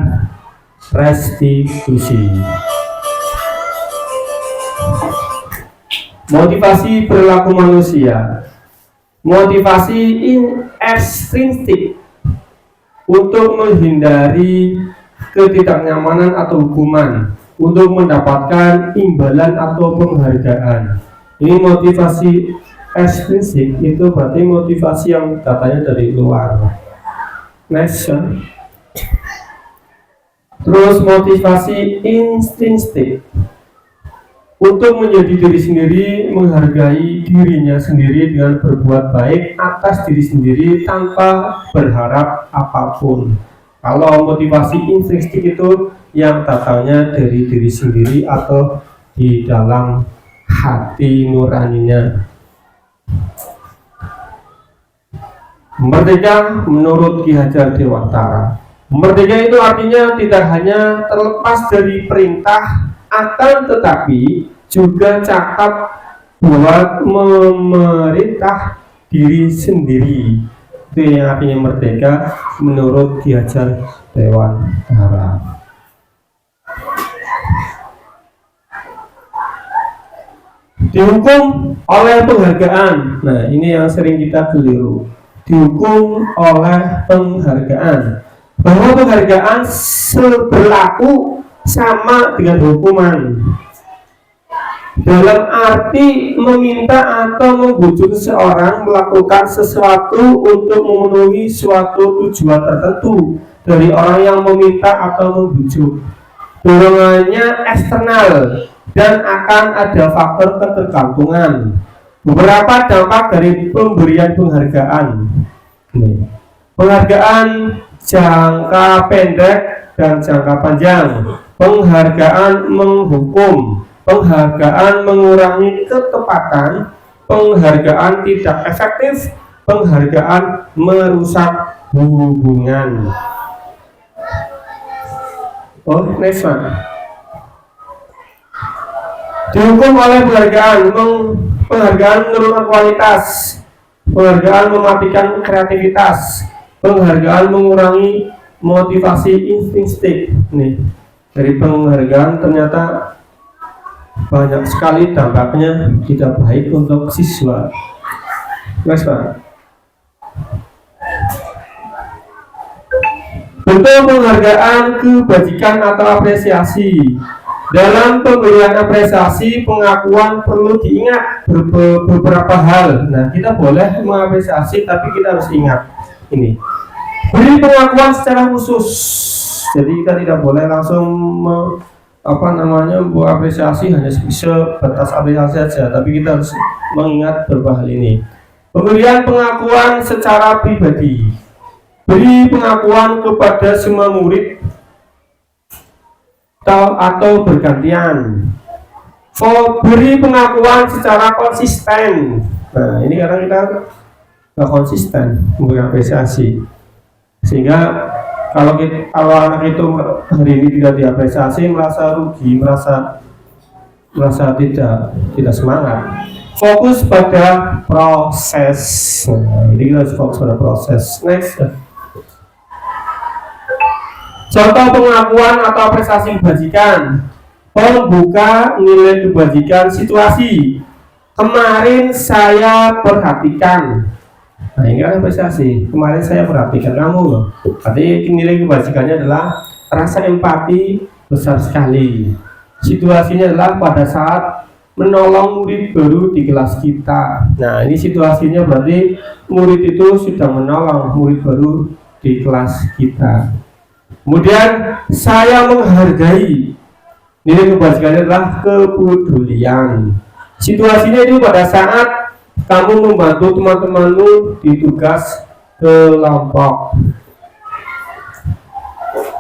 restitusi. Motivasi perilaku manusia. Motivasi ekstrinsik untuk menghindari ketidaknyamanan atau hukuman, untuk mendapatkan imbalan atau penghargaan. Ini motivasi ekstrinsik, itu berarti motivasi yang datanya dari luar. Next. Terus motivasi intrinsik, untuk menjadi diri sendiri, menghargai dirinya sendiri dengan berbuat baik atas diri sendiri tanpa berharap apapun. Kalau motivasi intrinsik itu yang datangnya dari diri sendiri atau di dalam hati nuraninya. Merdeka menurut Ki Hajar Dewantara. Merdeka itu artinya tidak hanya terlepas dari perintah, akan tetapi juga cakap buat memerintah diri sendiri. Itu yang artinya merdeka menurut Ki Hajar Dewantara. Dihukum oleh penghargaan. Nah ini yang sering kita keliru. Dihukum oleh penghargaan, bahwa penghargaan berlaku sama dengan hukuman, dalam arti meminta atau membujuk seseorang melakukan sesuatu untuk memenuhi suatu tujuan tertentu dari orang yang meminta atau membujuk. Dorongannya eksternal dan akan ada faktor ketergantungan. Beberapa dampak dari pemberian penghargaan. Penghargaan jangka pendek dan jangka panjang. Penghargaan menghukum, penghargaan mengurangi ketepatan, penghargaan tidak efektif, penghargaan merusak hubungan. Next one. Dihukum oleh penghargaan, penghargaan menurunkan kualitas, penghargaan mematikan kreativitas, penghargaan mengurangi motivasi intrinsik. Nih, dari penghargaan ternyata banyak sekali dampaknya tidak baik untuk siswa. Next Pak. Bentuk penghargaan kebajikan atau apresiasi. Dalam pemberian apresiasi, pengakuan perlu diingat beberapa hal. Nah, kita boleh mengapresiasi, tapi kita harus ingat ini. Beri pengakuan secara khusus. Jadi kita tidak boleh langsung membuat apresiasi hanya sebatas apresiasi saja, tapi kita harus mengingat beberapa hal ini. Pemberian pengakuan secara pribadi. Beri pengakuan kepada semua murid atau bergantian. Beri pengakuan secara konsisten. Nah, ini kadang kita nggak konsisten memberi apresiasi, sehingga kalau anak itu hari ini tidak diapresiasi, merasa rugi, merasa tidak semangat. Fokus pada proses. Nah, ini kita harus fokus pada proses. Next. Contoh pengakuan atau apresiasi kebajikan. Pembuka nilai kebajikan situasi. Kemarin saya perhatikan. Nah, ini kan apresiasi. Kemarin saya perhatikan kamu loh. Berarti nilai kebajikannya adalah rasa empati besar sekali. Situasinya adalah pada saat menolong murid baru di kelas kita. Nah, ini situasinya berarti murid itu sudah menolong murid baru di kelas kita. Kemudian saya menghargai. Nilai kebajikannya adalah kepedulian. Situasinya itu pada saat kamu membantu teman-temanmu di tugas kelompok.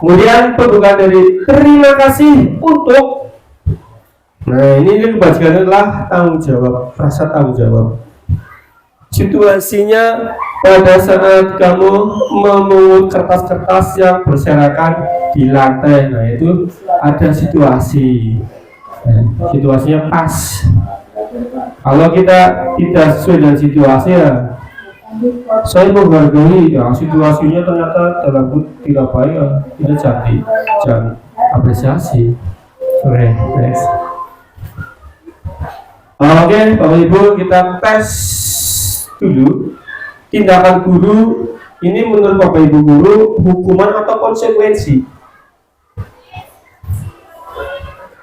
Kemudian pembukaan dari terima kasih untuk. Nah, ini kebajikan adalah tanggung jawab, rasa tanggung jawab. Situasinya pada saat kamu memungut kertas-kertas yang berserakan di lantai. Nah, itu ada situasi. Nah, situasinya pas. Kalau kita tidak sesuai dengan situasi, ya saya menghargai. Ya, situasinya ternyata dalam tidak baik, ya kita jangan apresiasi. Oke, next. Oke, Bapak Ibu, kita tes dulu. Tindakan guru ini menurut Bapak Ibu guru hukuman atau konsekuensi?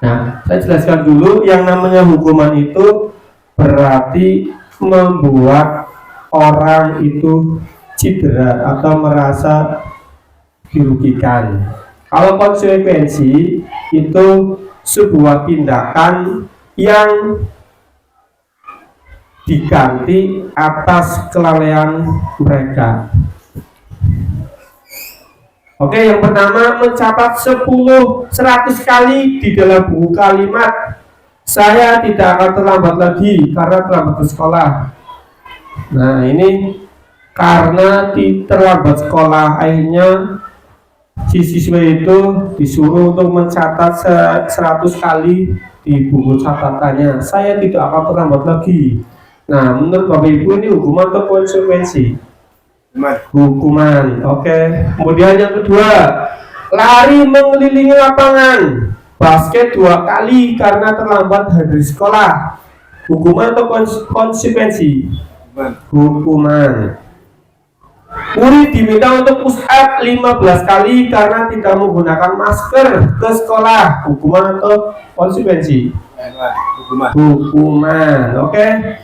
Nah, saya jelaskan dulu. Yang namanya hukuman itu berarti membuat orang itu cedera atau merasa dirugikan. Kalau konsekuensi itu sebuah tindakan yang diganti atas kelalaian mereka. Oke, yang pertama mencatat 100 kali di dalam buku kalimat saya tidak akan terlambat lagi karena terlambat ke sekolah. Nah, ini karena terlambat sekolah, akhirnya si siswa itu disuruh untuk mencatat 100 kali di buku catatannya saya tidak akan terlambat lagi. Nah, menurut Bapak Ibu ini hukuman atau konsekuensi? Hukuman. Oke. Kemudian yang kedua, lari mengelilingi lapangan basket 2 kali karena terlambat hadir sekolah. Hukuman atau konsekuensi? Hukuman. Murid diminta untuk push up 15 kali karena tidak menggunakan masker ke sekolah. Hukuman atau konsekuensi? Hukuman. Oke.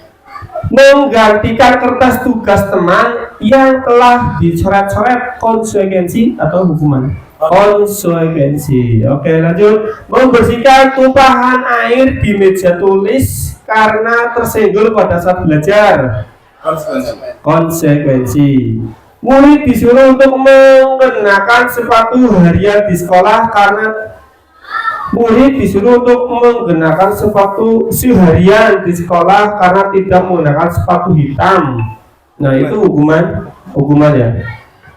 Menggantikan kertas tugas teman yang telah dicoret-coret, konsekuensi atau hukuman? Konsekuensi. Oke, lanjut. Membersihkan tumpahan air di meja tulis karena tersenggol pada saat belajar. Konsekuensi. Murid disuruh untuk mengenakan sepatu harian di sekolah karena sepatu seharian di sekolah karena tidak menggunakan sepatu hitam. Nah, itu hukuman ya.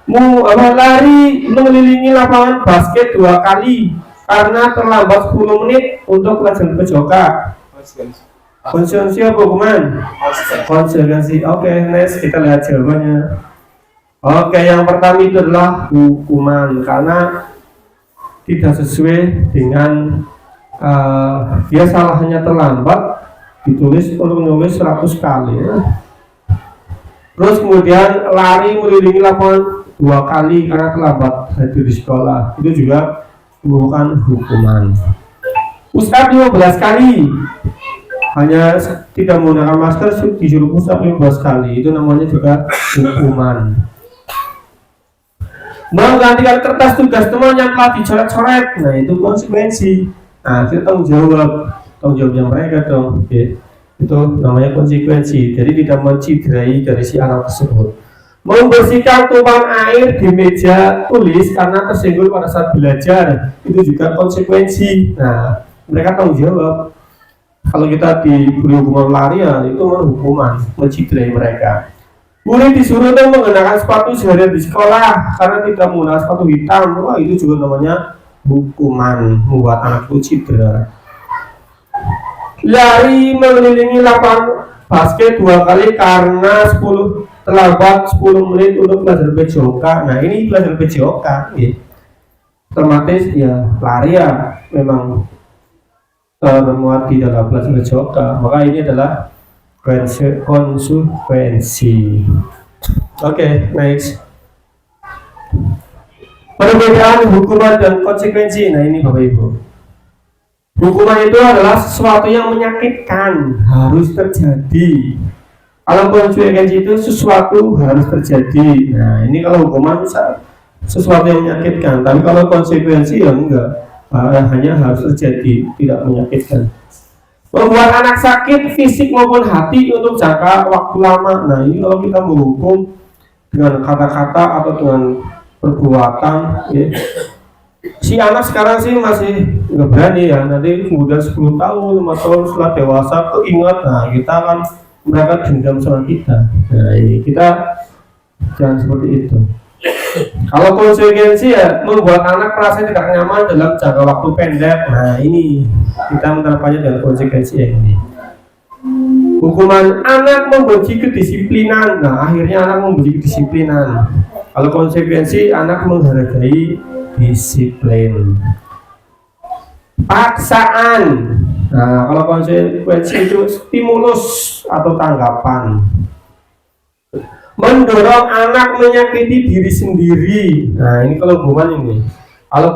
Lari mengelilingi lapangan basket 2 kali karena terlambat 10 menit untuk pelajaran PJOK. Konsekuensi apa hukuman? Konsekuensi. Oke, next kita lihat jawabannya. Oke, yang pertama itu adalah hukuman karena tidak sesuai dengan dia salahnya terlambat, ditulis untuk menulis 100 kali ya. Terus kemudian lari mengelilingi lapangan 2 kali karena terlambat hadir di sekolah, itu juga bukan hukuman. Push up 15 kali hanya tidak menggunakan masker disuruh push up 15 kali, itu namanya juga hukuman. Menggantikan kertas tugas teman yang telah dicoret-coret, nah itu konsekuensi. Nah, itu tanggung jawabnya mereka dong. Oke. Itu namanya konsekuensi. Jadi tidak menciderai dari si anak tersebut. Membersihkan tumpahan air di meja tulis karena tersenggol pada saat belajar, itu juga konsekuensi. Nah, mereka tanggung jawab. Kalau kita diberi hukuman pelarian, itu hukuman menciderai mereka. Murid disuruh untuk mengenakan sepatu seharian di sekolah karena tidak menggunakan sepatu hitam. Wah, itu juga namanya hukuman, membuat anak itu cedera. Lari mengelilingi lapangan basket 2 kali karena terlambat 10 menit untuk belajar PJOK. Nah, ini belajar PJOK, ya. Otomatis ya lari ya memang termuat di dalam belajar PJOK. Maka ini adalah konsekuensi. Oke, next. Perbedaan hukuman dan konsekuensi. Nah, ini Bapak Ibu. Hukuman itu adalah sesuatu yang menyakitkan, harus terjadi. Kalau konsekuensi itu sesuatu harus terjadi. Nah, ini kalau hukuman sesuatu yang menyakitkan, tapi kalau konsekuensi ya enggak, hanya harus terjadi, tidak menyakitkan. Membuat anak sakit fisik maupun hati untuk jangka waktu lama. Nah, ini kalau kita menghukum dengan kata-kata atau dengan perbuatan, ya. Si anak sekarang sih masih nggak berani ya. Nanti kemudian 10 tahun, 5 tahun setelah dewasa keingat, nah kita akan mereka dendam sama kita. Nah, ini kita jangan seperti itu. Kalau konsekuensi ya membuat anak merasa tidak nyaman dalam jangka waktu pendek. Nah, ini kita menerapkannya dengan konsekuensi yang ini. Hukuman anak membenci kedisiplinan. Nah, akhirnya anak membenci kedisiplinan. Kalau konsekuensi anak menghargai disiplin. Paksaan. Nah, kalau konsekuensi itu stimulus atau tanggapan. Mendorong anak menyakiti diri sendiri. Nah, ini kalau hukuman ini. Kalau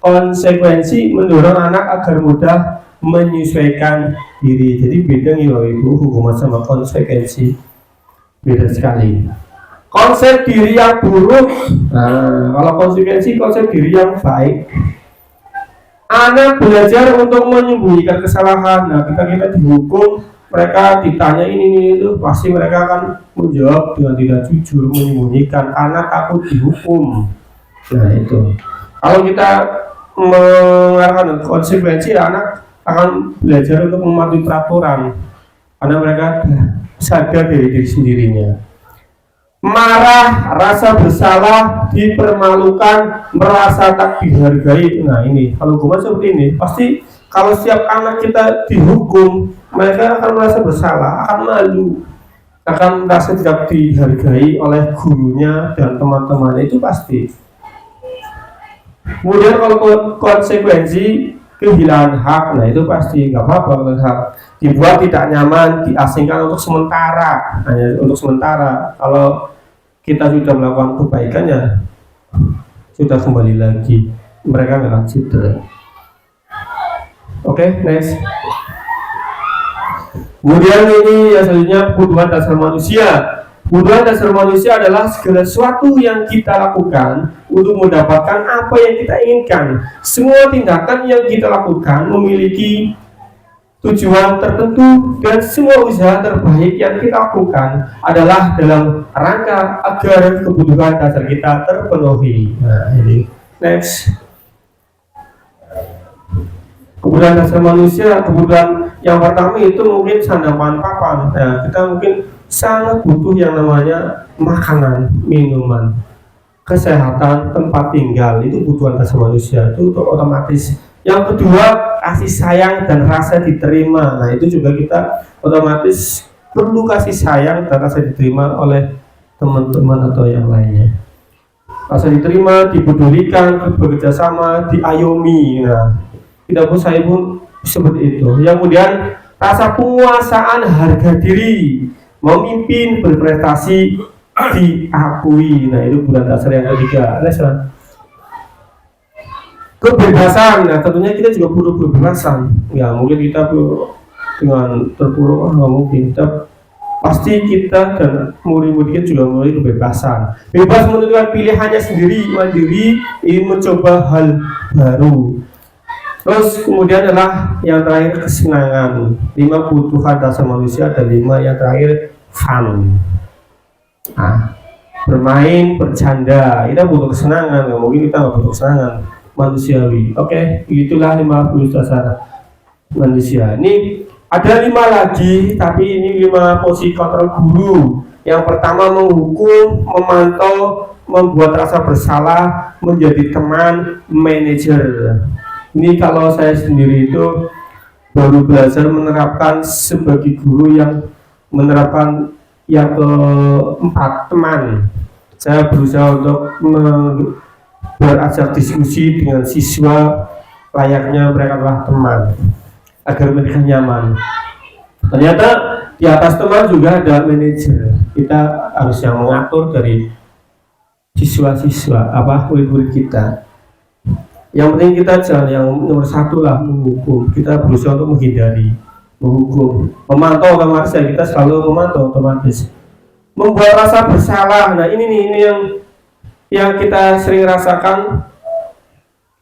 konsekuensi mendorong anak agar mudah menyesuaikan diri. Jadi beda nih Bapak Ibu, hukuman sama konsekuensi beda sekali. Konsep diri yang buruk. Nah, kalau konsekuensi konsep diri yang baik. Anak belajar untuk menyembunyikan kesalahan. Nah, kita dihukum, mereka ditanya ini itu, pasti mereka akan menjawab dengan tidak jujur, menyembunyikan karena takut dihukum. Nah, itu. Kalau kita mengarahkan konsekuensi, anak akan belajar untuk mematuhi peraturan karena mereka sadar dari diri sendirinya. Marah, rasa bersalah, dipermalukan, merasa tak dihargai. Nah, ini kalau hukuman seperti ini, pasti kalau setiap anak kita dihukum, mereka akan merasa bersalah, akan malu, akan merasa tidak dihargai oleh gurunya dan teman-temannya, itu pasti. Kemudian kalau konsekuensi kehilangan hak, nah itu pasti nggak apa-apa, hak dibuat tidak nyaman, diasingkan untuk sementara, hanya untuk sementara. Kalau kita sudah melakukan kebaikan ya sudah kembali lagi, mereka nggak akan cedera. Oke, next. Kemudian ini yang selanjutnya kebutuhan dasar manusia. Kebutuhan dasar manusia adalah segala sesuatu yang kita lakukan untuk mendapatkan apa yang kita inginkan. Semua tindakan yang kita lakukan memiliki tujuan tertentu dan semua usaha terbaik yang kita lakukan adalah dalam rangka agar kebutuhan dasar kita terpenuhi. Nah, ini next. Kebutuhan dasar manusia, kebutuhan yang pertama itu mungkin sandapan papan. Nah, kita mungkin sangat butuh yang namanya makanan, minuman, kesehatan, tempat tinggal. Itu kebutuhan dasar manusia, itu otomatis. Yang kedua, kasih sayang dan rasa diterima. Nah, itu juga kita otomatis perlu kasih sayang dan rasa diterima oleh teman-teman atau yang lainnya. Rasa diterima, dipedulikan, bekerja sama, diayomi. Nah, tidak pun saya pun seperti itu. Yang kemudian rasa penguasaan harga diri, memimpin, berprestasi, diakui. Nah, itu kebutuhan dasar yang ketiga. Kebebasan. Nah, tentunya kita juga perlu kebebasan. Ya, mungkin kita dengan terpuruk, nggak mungkin. Pasti kita dan murid-murid kita juga memiliki kebebasan. Bebas menentukan pilihannya sendiri, mandiri, ingin mencoba hal baru. Terus kemudian adalah yang terakhir kesenangan. 5 kebutuhan dasar manusia dan 5 yang terakhir fun. Nah, bermain, bercanda. Kita butuh kesenangan, nggak mungkin kita nggak butuh kesenangan manusiawi. Oke, itulah 5 dasar manusia. Ini ada 5 lagi, tapi ini 5 posisi kontrol guru. Yang pertama menghukum, memantau, membuat rasa bersalah, menjadi teman, manajer. Ini kalau saya sendiri itu baru belajar menerapkan sebagai guru yang menerapkan yang keempat, teman. Saya berusaha untuk berajak diskusi dengan siswa layaknya mereka adalah teman agar mereka nyaman. Ternyata di atas teman juga ada manajer. Kita harus yang mengatur dari siswa-siswa murid-murid kita. Yang penting kita jangan yang nomor satu lah menghukum. Kita berusaha untuk menghindari menghukum. Memantau otomatis ya, kita selalu memantau otomatis. Membuat rasa bersalah. Nah ini yang kita sering rasakan.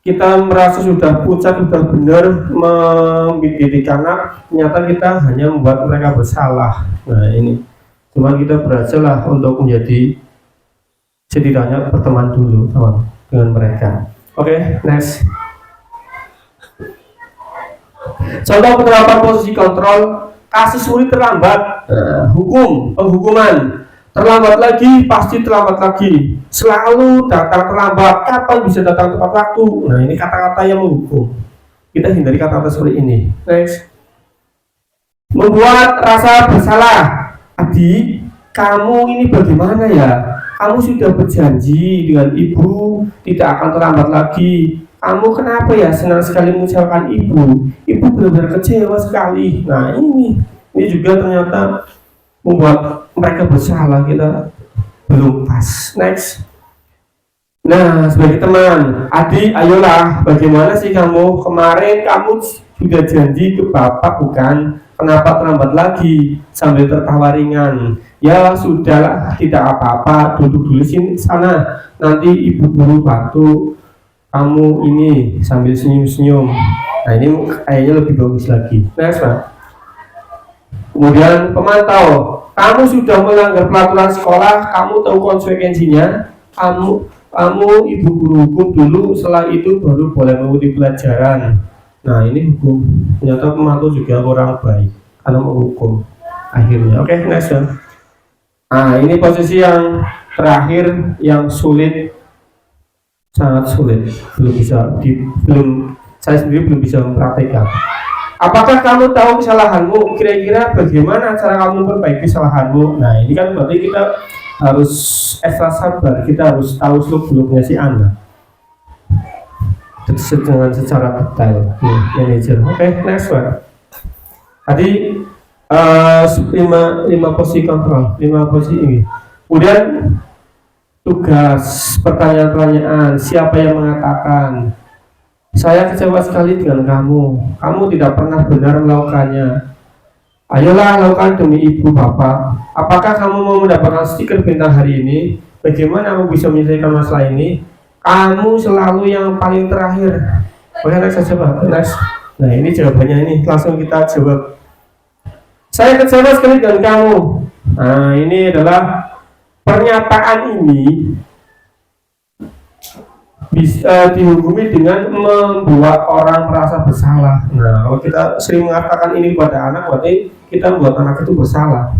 Kita merasa sudah pucat, sudah benar mendidik anak, ternyata kita hanya membuat mereka bersalah. Nah ini, cuma kita belajar lah untuk menjadi setidaknya berteman dulu dengan mereka. Oke, next. Contoh penerapan posisi kontrol, kasus murid terlambat, penghukuman. Terlambat lagi, pasti terlambat lagi. Selalu datang terlambat. Kapan bisa datang tepat waktu? Nah, ini kata-kata yang menghukum. Kita hindari kata-kata seperti ini. Next. Membuat rasa bersalah. Adik, kamu ini bagaimana ya? Kamu sudah berjanji dengan ibu tidak akan terlambat lagi. Kamu kenapa ya senang sekali mengucapkan ibu? Ibu benar-benar kecewa sekali. Nah, ini juga ternyata membuat mereka bersalah, kita belum pas. Next. Nah, sebagai teman, adik, ayolah, bagaimana sih kamu? Kemarin kamu sudah janji ke bapak bukan? Kenapa terlambat lagi? Sambil tertawa ringan. Ya sudahlah, tidak apa-apa, duduk dulu sini sana. Nanti ibu guru bantu kamu ini sambil senyum-senyum. Nah ini kayaknya lebih bagus lagi. Next, Pak. Kemudian pemantau, kamu sudah melanggar peraturan sekolah, kamu tahu konsekuensinya, kamu ibu guru hukum dulu, setelah itu baru boleh mengikuti pelajaran. Nah ini hukum, ternyata pemantau juga orang baik karena menghukum akhirnya. Oke, next ya. Nah ini posisi yang terakhir yang sulit, sangat sulit, saya sendiri belum bisa mempraktikkan. Apakah kamu tahu kesalahanmu? Kira-kira bagaimana cara kamu memperbaiki kesalahanmu? Nah ini kan berarti kita harus ekstra sabar, kita harus tahu seluk-beluknya si anak dengan secara detail. Manager. Oke, next one. Tadi 5 posisi kontrol, 5 posisi ini. Kemudian tugas, pertanyaan-pertanyaan, siapa yang mengatakan saya kecewa sekali dengan kamu. Kamu tidak pernah benar melakukannya. Ayolah lakukan demi ibu bapak. Apakah kamu mau mendapatkan stiker bintang hari ini? Bagaimana kamu bisa menyelesaikan masalah ini? Kamu selalu yang paling terakhir. Oke, next saja Pak. Next. Nah ini jawabannya ini. Langsung kita jawab. Saya kecewa sekali dengan kamu. Nah ini adalah pernyataan ini bisa dihukumi dengan membuat orang merasa bersalah. Nah, kalau kita sering mengatakan ini kepada anak, berarti kita membuat anak itu bersalah.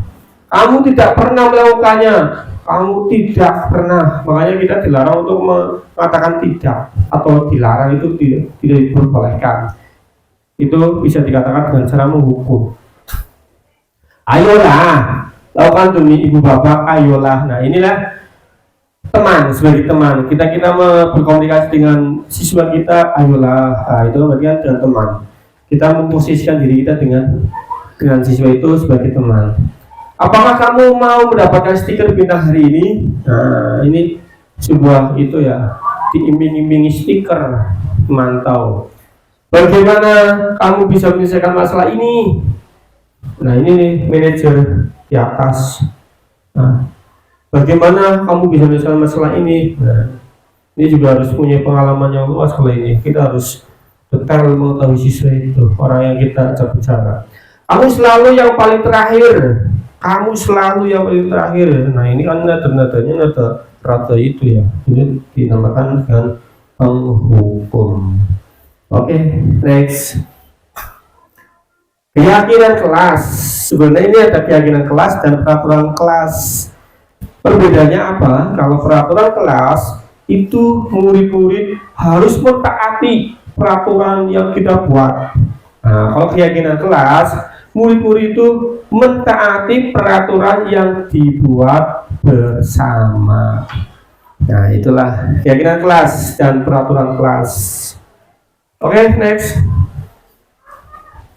Kamu tidak pernah melakukannya, kamu tidak pernah. Makanya kita dilarang untuk mengatakan tidak atau dilarang itu tidak diperbolehkan. Itu bisa dikatakan dengan cara menghukum. Ayolah, lakukan demi ibu bapak. Ayolah. Nah, inilah teman, sebagai teman kita berkomunikasi dengan siswa kita, ayolah. Nah, itu berarti dengan teman kita memposisikan diri kita dengan siswa itu sebagai teman. Apakah kamu mau mendapatkan stiker bintang hari ini? Nah ini sebuah itu ya, diiming-imingi stiker mantau. Bagaimana kamu bisa menyelesaikan masalah ini? Nah ini nih manajer di atas. Nah, bagaimana kamu bisa menyelesaikan masalah ini? Nah, ini juga harus punya pengalaman yang luas kalau ini. Kita harus detail mengetahui siswa itu, orang yang kita ajak bicara. Kamu selalu yang paling terakhir. Kamu selalu yang paling terakhir. Nah ini kan nada-nadanya nada rata itu ya. Ini dinamakan dengan penghukum. Oke, next. Keyakinan kelas. Sebenarnya ini ada keyakinan kelas dan peraturan kelas. Perbedaannya apa? Kalau peraturan kelas itu murid-murid harus mentaati peraturan yang kita buat. Nah, kalau keyakinan kelas, murid-murid itu mentaati peraturan yang dibuat bersama. Nah, itulah keyakinan kelas dan peraturan kelas. Oke, next.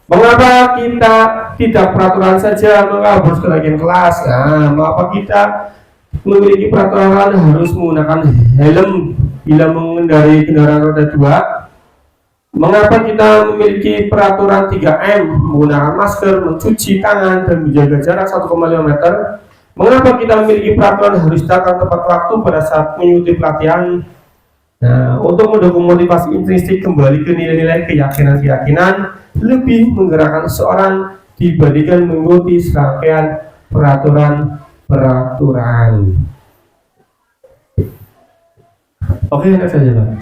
Mengapa kita tidak peraturan saja, mengapa harus keyakinan kelas? Nah, mengapa kita memiliki peraturan harus menggunakan helm bila mengendarai kendaraan roda 2? Mengapa kita memiliki peraturan 3M, menggunakan masker, mencuci tangan, dan menjaga jarak 1,5 meter? Mengapa kita memiliki peraturan harus datang tepat waktu pada saat mengikuti pelatihan? Nah, untuk mendukung motivasi intrinsik kembali ke nilai-nilai keyakinan-keyakinan, lebih menggerakkan seseorang dibandingkan mengikuti serangkaian peraturan. Oke, next saja, Pak.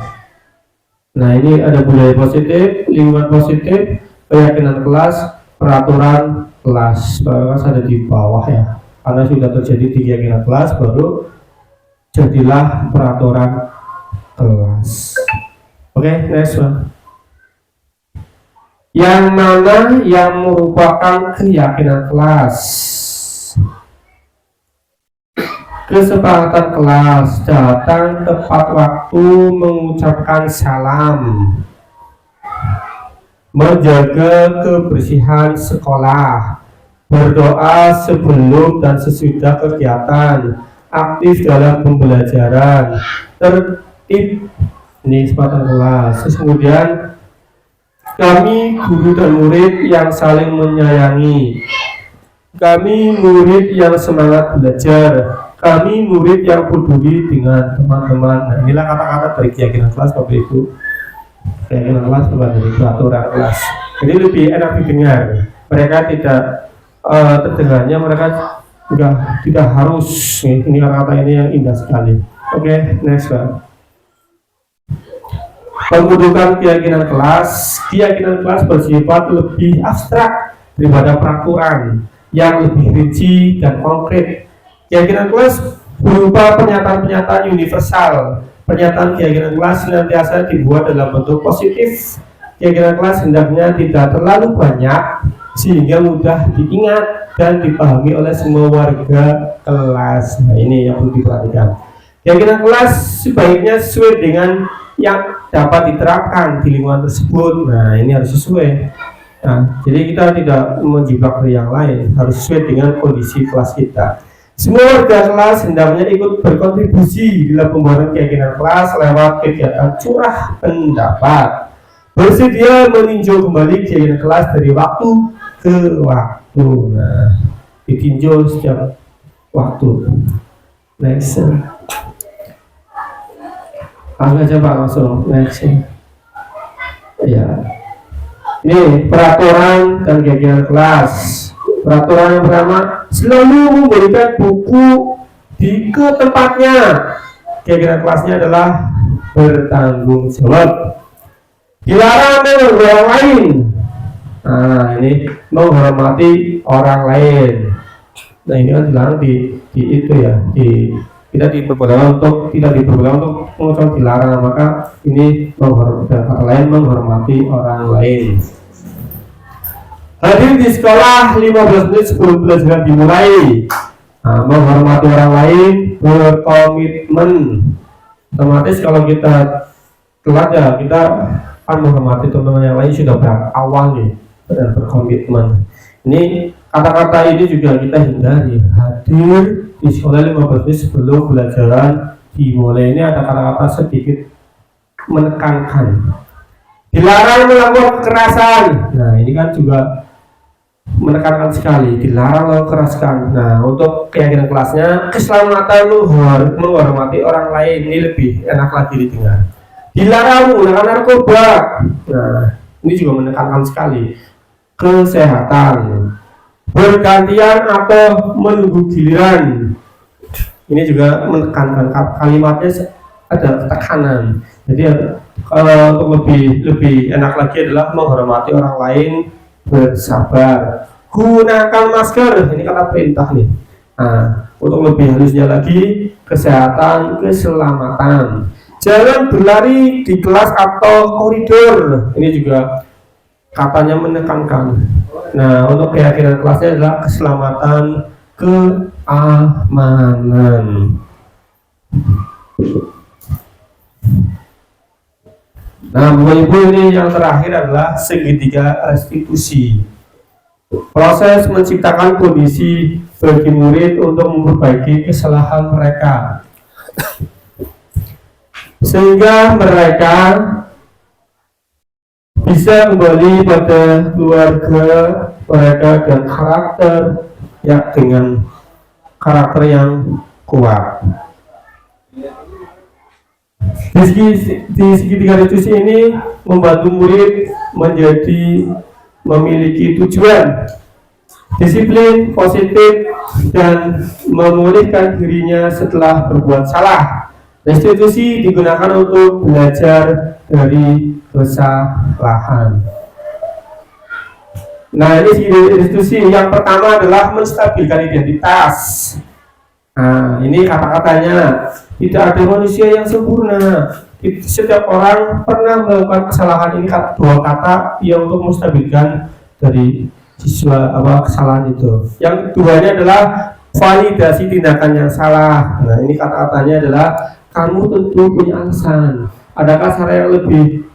Nah, ini ada budaya positif, lingkungan positif, keyakinan kelas, peraturan kelas. Kelas ada di bawah ya, karena sudah terjadi di keyakinan kelas, baru jadilah peraturan kelas. Oke, next one. Yang mana yang merupakan keyakinan kelas? Kesepakatan kelas, datang tepat waktu, mengucapkan salam, menjaga kebersihan sekolah, berdoa sebelum dan sesudah kegiatan, aktif dalam pembelajaran, tertib. Ini kesepakatan kelas. Terus kemudian kami guru dan murid yang saling menyayangi, kami murid yang semangat belajar, kami murid yang peduli dengan teman-teman. Nah, inilah kata-kata dari keyakinan kelas, Bapak Ibu. Keyakinan kelas bukan dari peraturan kelas. Jadi lebih enak didengar. Mereka tidak terdengarnya, mereka tidak harus. Ini kata-kata ini yang indah sekali. Oke, next Pak. Pembentukan keyakinan kelas. Keyakinan kelas bersifat lebih abstrak daripada peraturan yang lebih rinci dan konkret. Keyakinan kelas berupa pernyataan-pernyataan universal. Pernyataan keyakinan kelas senantiasa dibuat dalam bentuk positif. Keyakinan kelas hendaknya tidak terlalu banyak sehingga mudah diingat dan dipahami oleh semua warga kelas. Nah, ini yang perlu diperhatikan. Keyakinan kelas sebaiknya sesuai dengan yang dapat diterapkan di lingkungan tersebut. Nah, ini harus sesuai. Nah, jadi kita tidak menjiplak dari yang lain, harus sesuai dengan kondisi kelas kita. Semua warga kelas hendaknya ikut berkontribusi dalam pembuatan keyakinan kelas lewat kegiatan curah pendapat. Bersedia meninjau kembali keyakinan kelas dari waktu ke waktu. Nah, ditinjau setiap waktu. Next. Aja Pak, langsung next. Ya. Ini peraturan dan keyakinan kelas. Peraturan yang pertama, selalu memberikan buku ke tempatnya. Keyakinan kelasnya adalah bertanggung jawab. Dilarang mengganggu orang lain. Nah, ini menghormati orang lain. Nah, ini kan dilarang di itu ya, tidak diperbolehkan untuk mengucapkan dilarang, maka ini menghormati orang lain. Hadir di sekolah 15 menit sebelum pelajaran dimulai. Nah, menghormati orang lain, berkomitmen. Otomatis kalau kita telat ya, kita akan menghormati teman-teman yang lain sudah berawal nih dan berkomitmen. Ini kata-kata ini juga kita hindari. Hadir di sekolah 15 menit sebelum pelajaran dimulai. Ini ada kata-kata sedikit menekankan. Dilarang melakukan kekerasan. Nah, ini kan juga menekankan sekali, dilarang melakukan kekerasan. Nah, untuk keyakinan kelasnya, keselamatan menghormati orang lain, ini lebih enak lagi didengar. Dilarang menggunakan narkoba. Nah, ini juga menekankan sekali. Kesehatan, bergantian atau menunggu giliran. Ini juga menekankan, kalimatnya ada tekanan. Jadi untuk lebih enak lagi adalah menghormati orang lain, bersabar. Gunakan masker, ini kata perintah nih. Nah, untuk lebih halusnya lagi, kesehatan, keselamatan. Jangan berlari di kelas atau koridor. Ini juga katanya menekankan. Nah, untuk keyakinan kelasnya adalah keselamatan, keamanan. Nah, Bapak Ibu, ini yang terakhir adalah segitiga restitusi. Proses menciptakan kondisi bagi murid untuk memperbaiki kesalahan mereka, sehingga mereka bisa kembali pada keluarga mereka dan karakter yang kuat. Di segitiga restitusi ini membantu murid memiliki tujuan, disiplin, positif, dan memulihkan dirinya setelah berbuat salah. Restitusi digunakan untuk belajar dari kesalahan. Nah, ini segitiga restitusi yang pertama adalah menstabilkan identitas. Nah, ini kata-katanya, tidak ada manusia yang sempurna. Setiap orang pernah melakukan kesalahan. Ini dua kata yang untuk menstabilkan dari siswa kesalahan itu. Yang keduanya adalah validasi tindakan yang salah. Nah, ini kata-katanya adalah kamu tentu punya alasan. Adakah cara yang lebih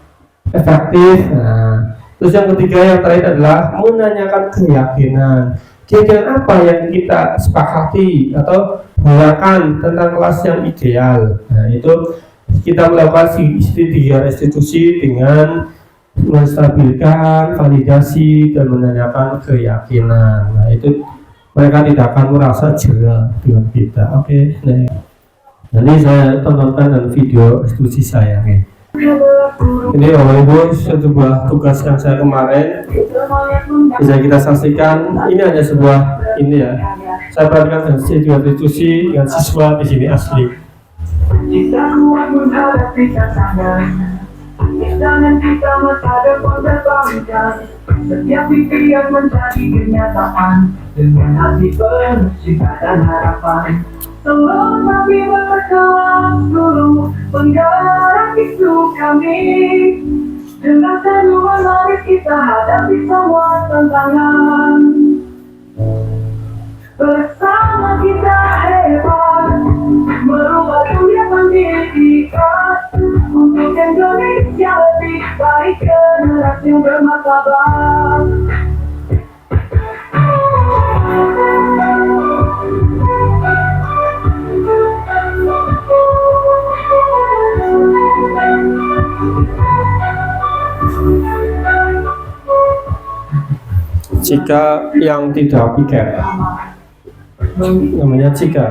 efektif? Nah, terus yang ketiga, yang terakhir adalah menanyakan keyakinan. Keyakinan apa yang kita sepakati atau gunakan tentang kelas yang ideal. Nah, itu kita melakukan segitiga restitusi dengan menstabilkan, validasi, dan menanyakan keyakinan. Nah, itu mereka tidak akan merasa jera dengan kita. Oke, nah, nanti saya tontonkan dan video restitusi saya. Oke. Ini Bapak Ibu, sebuah tugas yang saya kemarin bisa kita saksikan. Ini hanya sebuah ini ya. Saya perhatikan segitiga restitusi dengan siswa di sini asli. Kita kuat menghadapi tantangan, jangan kita masa depan terbangkan. Setiap impian menjadi kenyataan dengan hati penuh cinta dan harapan. Selalu kami berkelas dulu penggerak itu kami. Dengan senyuman mari kita hadapi semua tantangan. Bersama kita hebat, merubah dunia pendidikan untuk Indonesia lebih baik, generasi yang bermartabat. Jika yang tidak piket, namanya jika.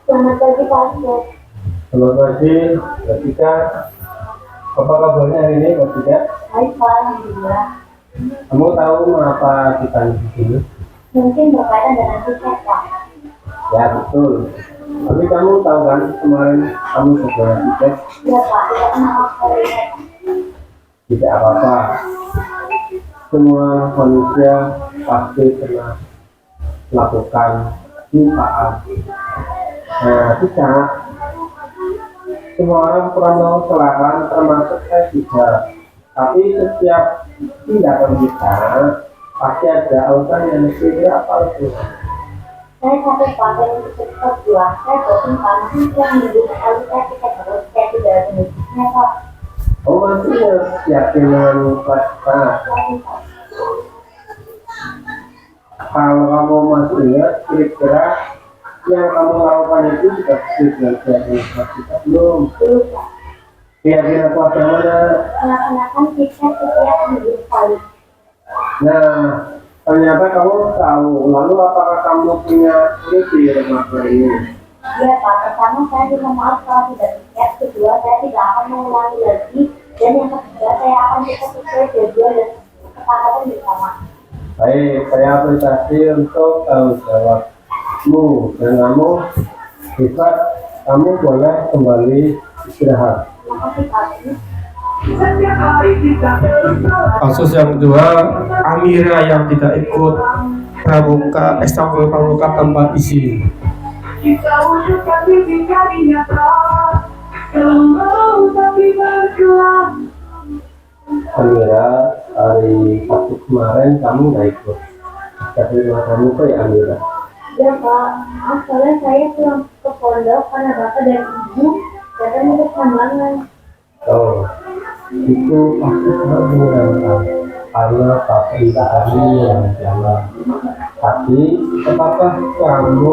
Selamat pagi Pak. Selamat pagi, Mbak Tika. Apa kabarnya hari ini, Mbak Tika? Baik Pak, alhamdulillah. Kamu tahu mengapa kita di sini? Mungkin berkaitan dengan tiket Pak. Ya betul. Tapi kamu tahu kan kemarin kamu sudah dicek? Ya Pak, tidak pernah melihat. Tidak apa-apa. Semua manusia pasti pernah melakukan kesalahan. Nah, kita semua orang pernah melakukan kesalahan, termasuk saya juga. Tapi setiap tindakan kita pasti ada alasan yang berbeda. Apa itu? Saya sampai pakai untuk cepat jual. Saya bosan karena yang minggu sekali saya tiket terus. Saya tidak ada jenisnya Pak. Oh, masih yakin dengan pasta. Kalau kamu masih ingat, kira-kira yang kamu lakukan itu sudah belajar dengan kita belum? Keyakinan kuasa mana? Melaksanakan tiket setiap minggu sekali. Nah, ternyata kamu tahu. Lalu apakah kamu punya ide dengan ini? Ya Pak, pertama saya minta maaf kalau tidak tiket. Kedua, saya tidak akan mengulangi lagi. Dan yang ketiga, saya akan tetap sesuai jadwal dan kesepakatan bersama. Baik, saya apresiasi untuk tanggung jawabmu dan kamu bisa, kamu boleh kembali istirahat. Makasih Pak. Setiap hari kita berusaha. Kasus yang kedua, Amira yang tidak ikut pramuka, ekstrakurikuler pramuka tanpa izin. Kita wujudkan mimpi jadi nyata. Kalau tapi bergerak. Amira, hari Sabtu kemarin kamu nggak ikut ekstrakurikuler pramuka ya Amira? Ya Pak, soalnya saya pulang ke pondok karena bapak dan ibu datang untuk sambangan. Oh, itu pasti sangat menyenangkan karena pasti tadi yang jalan. Tapi apakah kamu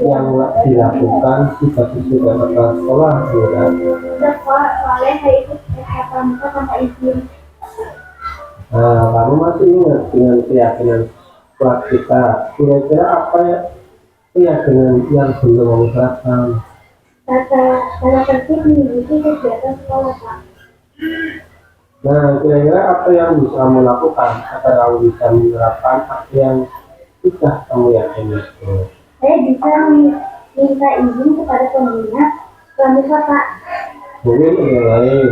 yang dilakukan sudah sesuai dengan sekolah Amira? Ya Pak, soalnya saya ikut pramuka tanpa izin. Nah, kamu masih ingat dengan keyakinan kelas kita? Kira-kira apa ya keyakinan yang belum kamu terapkan? Tata tertib mengikuti kegiatan sekolah Pak. Nah, kira-kira apa yang bisa kamu lakukan agar kamu bisa menerapkan apa yang sudah kamu yakini? Saya bisa minta izin kepada pembina pramuka Pak. Mungkin ada yang lain.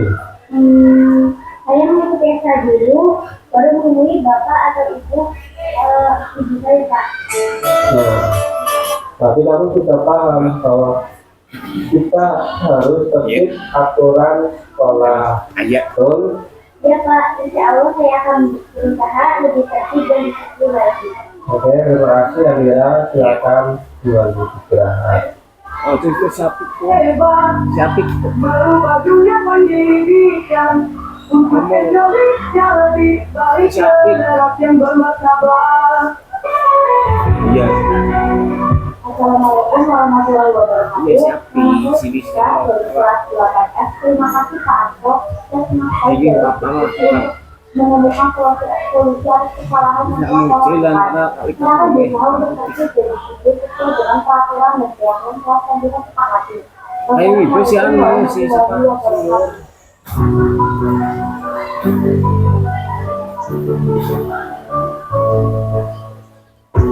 Saya mengikuti ekstra dulu, baru menemui bapak atau ibu saya Pak. Nah, tapi kamu sudah paham bahwa kita harus tertib aturan sekolah. Betul? Ya Pak, insya Allah saya akan berusaha lebih tertib dan disiplin lagi. Oke, terima kasih Amira. Silakan jual istirahat. Hebat, merubah dunia pendidikan untuk Indonesia lebih baik, generasi yang bermartabat. Assalamualaikum warahmatullahi wabarakatuh. Terima kasih Pak Arto. Saya senang menemukan solusi atas kesalahan yang telah dilakukan. Saya berusaha untuk tertib dan disiplin sesuai dengan peraturan dan keyakinan kelas yang kita sepakati. Wassalamualaikum warahmatullahi wabarakatuh.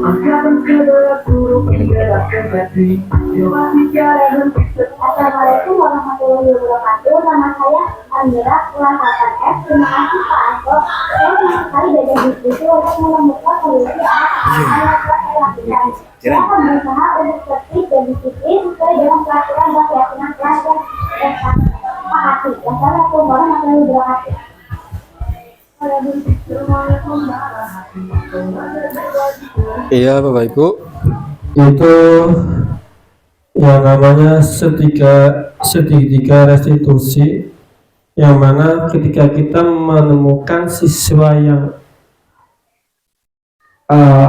Angkatan kedua buruk menjelaskan hati. Coba bicara henti. Assalamualaikum warahmatullahi wabarakatuh. Nama saya Amira, kelas 8F. Terima kasih Pak Anto. Saya senang sekali belajar diskusi untuk menemukan solusi atas kesalahan yang telah saya lakukan. Saya akan berusaha untuk tertib dan disiplin sesuai dengan peraturan dan keyakinan kelas yang saya sepakati. Wassalamualaikum warahmatullahi wabarakatuh. Iya Bapak Ibu, itu yang namanya segitiga restitusi, yang mana ketika kita menemukan siswa yang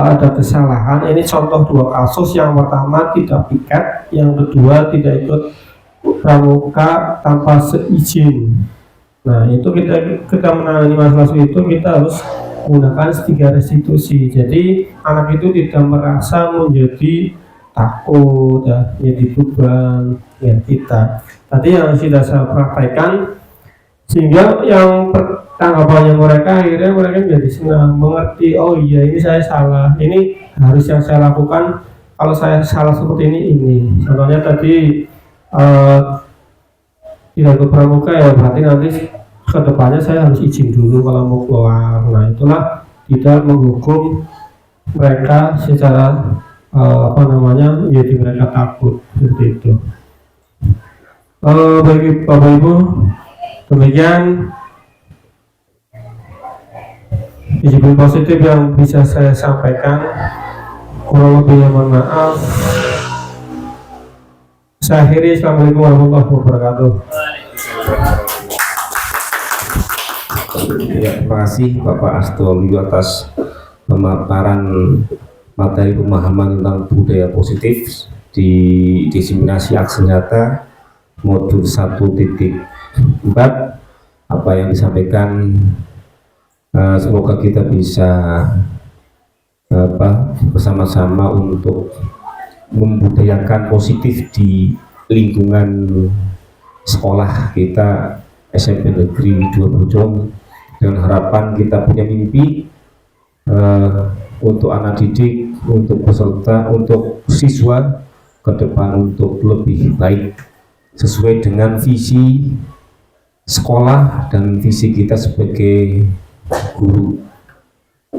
ada kesalahan, ini contoh dua kasus. Yang pertama tidak piket, yang kedua tidak ikut pramuka tanpa seizin. Nah, itu kita menangani masalah itu, kita harus menggunakan segitiga restitusi. Jadi anak itu tidak merasa menjadi takut ya, jadi beban ya kita. Tadi yang sudah saya praktekkan, sehingga yang tanggapannya mereka akhirnya mereka jadi senang, mengerti, oh iya ini saya salah, ini harus yang saya lakukan. Kalau saya salah seperti ini. Contohnya tadi tidak ke pramuka ya, berarti nanti kedepannya saya harus izin dulu kalau mau keluar. Nah, itulah tidak menghukum mereka secara jadi mereka takut seperti itu. Bagi Bapak Ibu, demikian disiplin positif yang bisa saya sampaikan. Kurang lebihnya mohon maaf. Saya akhiri. Assalamualaikum warahmatullahi wabarakatuh. Ya, terima kasih Bapak Astolio atas pemaparan materi pemahaman tentang budaya positif di diseminasi aksi nyata modul 1.4. Apa yang disampaikan semoga kita bisa bersama-sama untuk membudayakan positif di lingkungan sekolah kita SMP Negeri 2 Bojong, dengan harapan kita punya mimpi untuk anak didik, untuk peserta, untuk siswa ke depan untuk lebih baik sesuai dengan visi sekolah dan visi kita sebagai guru.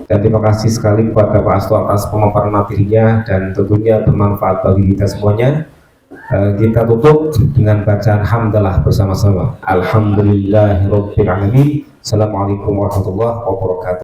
Dan terima kasih sekali kepada Pak Asto atas pemaparan materinya dan tentunya bermanfaat bagi kita semuanya. Kita tutup dengan bacaan hamdalah bersama-sama. Alhamdulillahirabbil alamin. Assalamualaikum warahmatullahi wabarakatuh.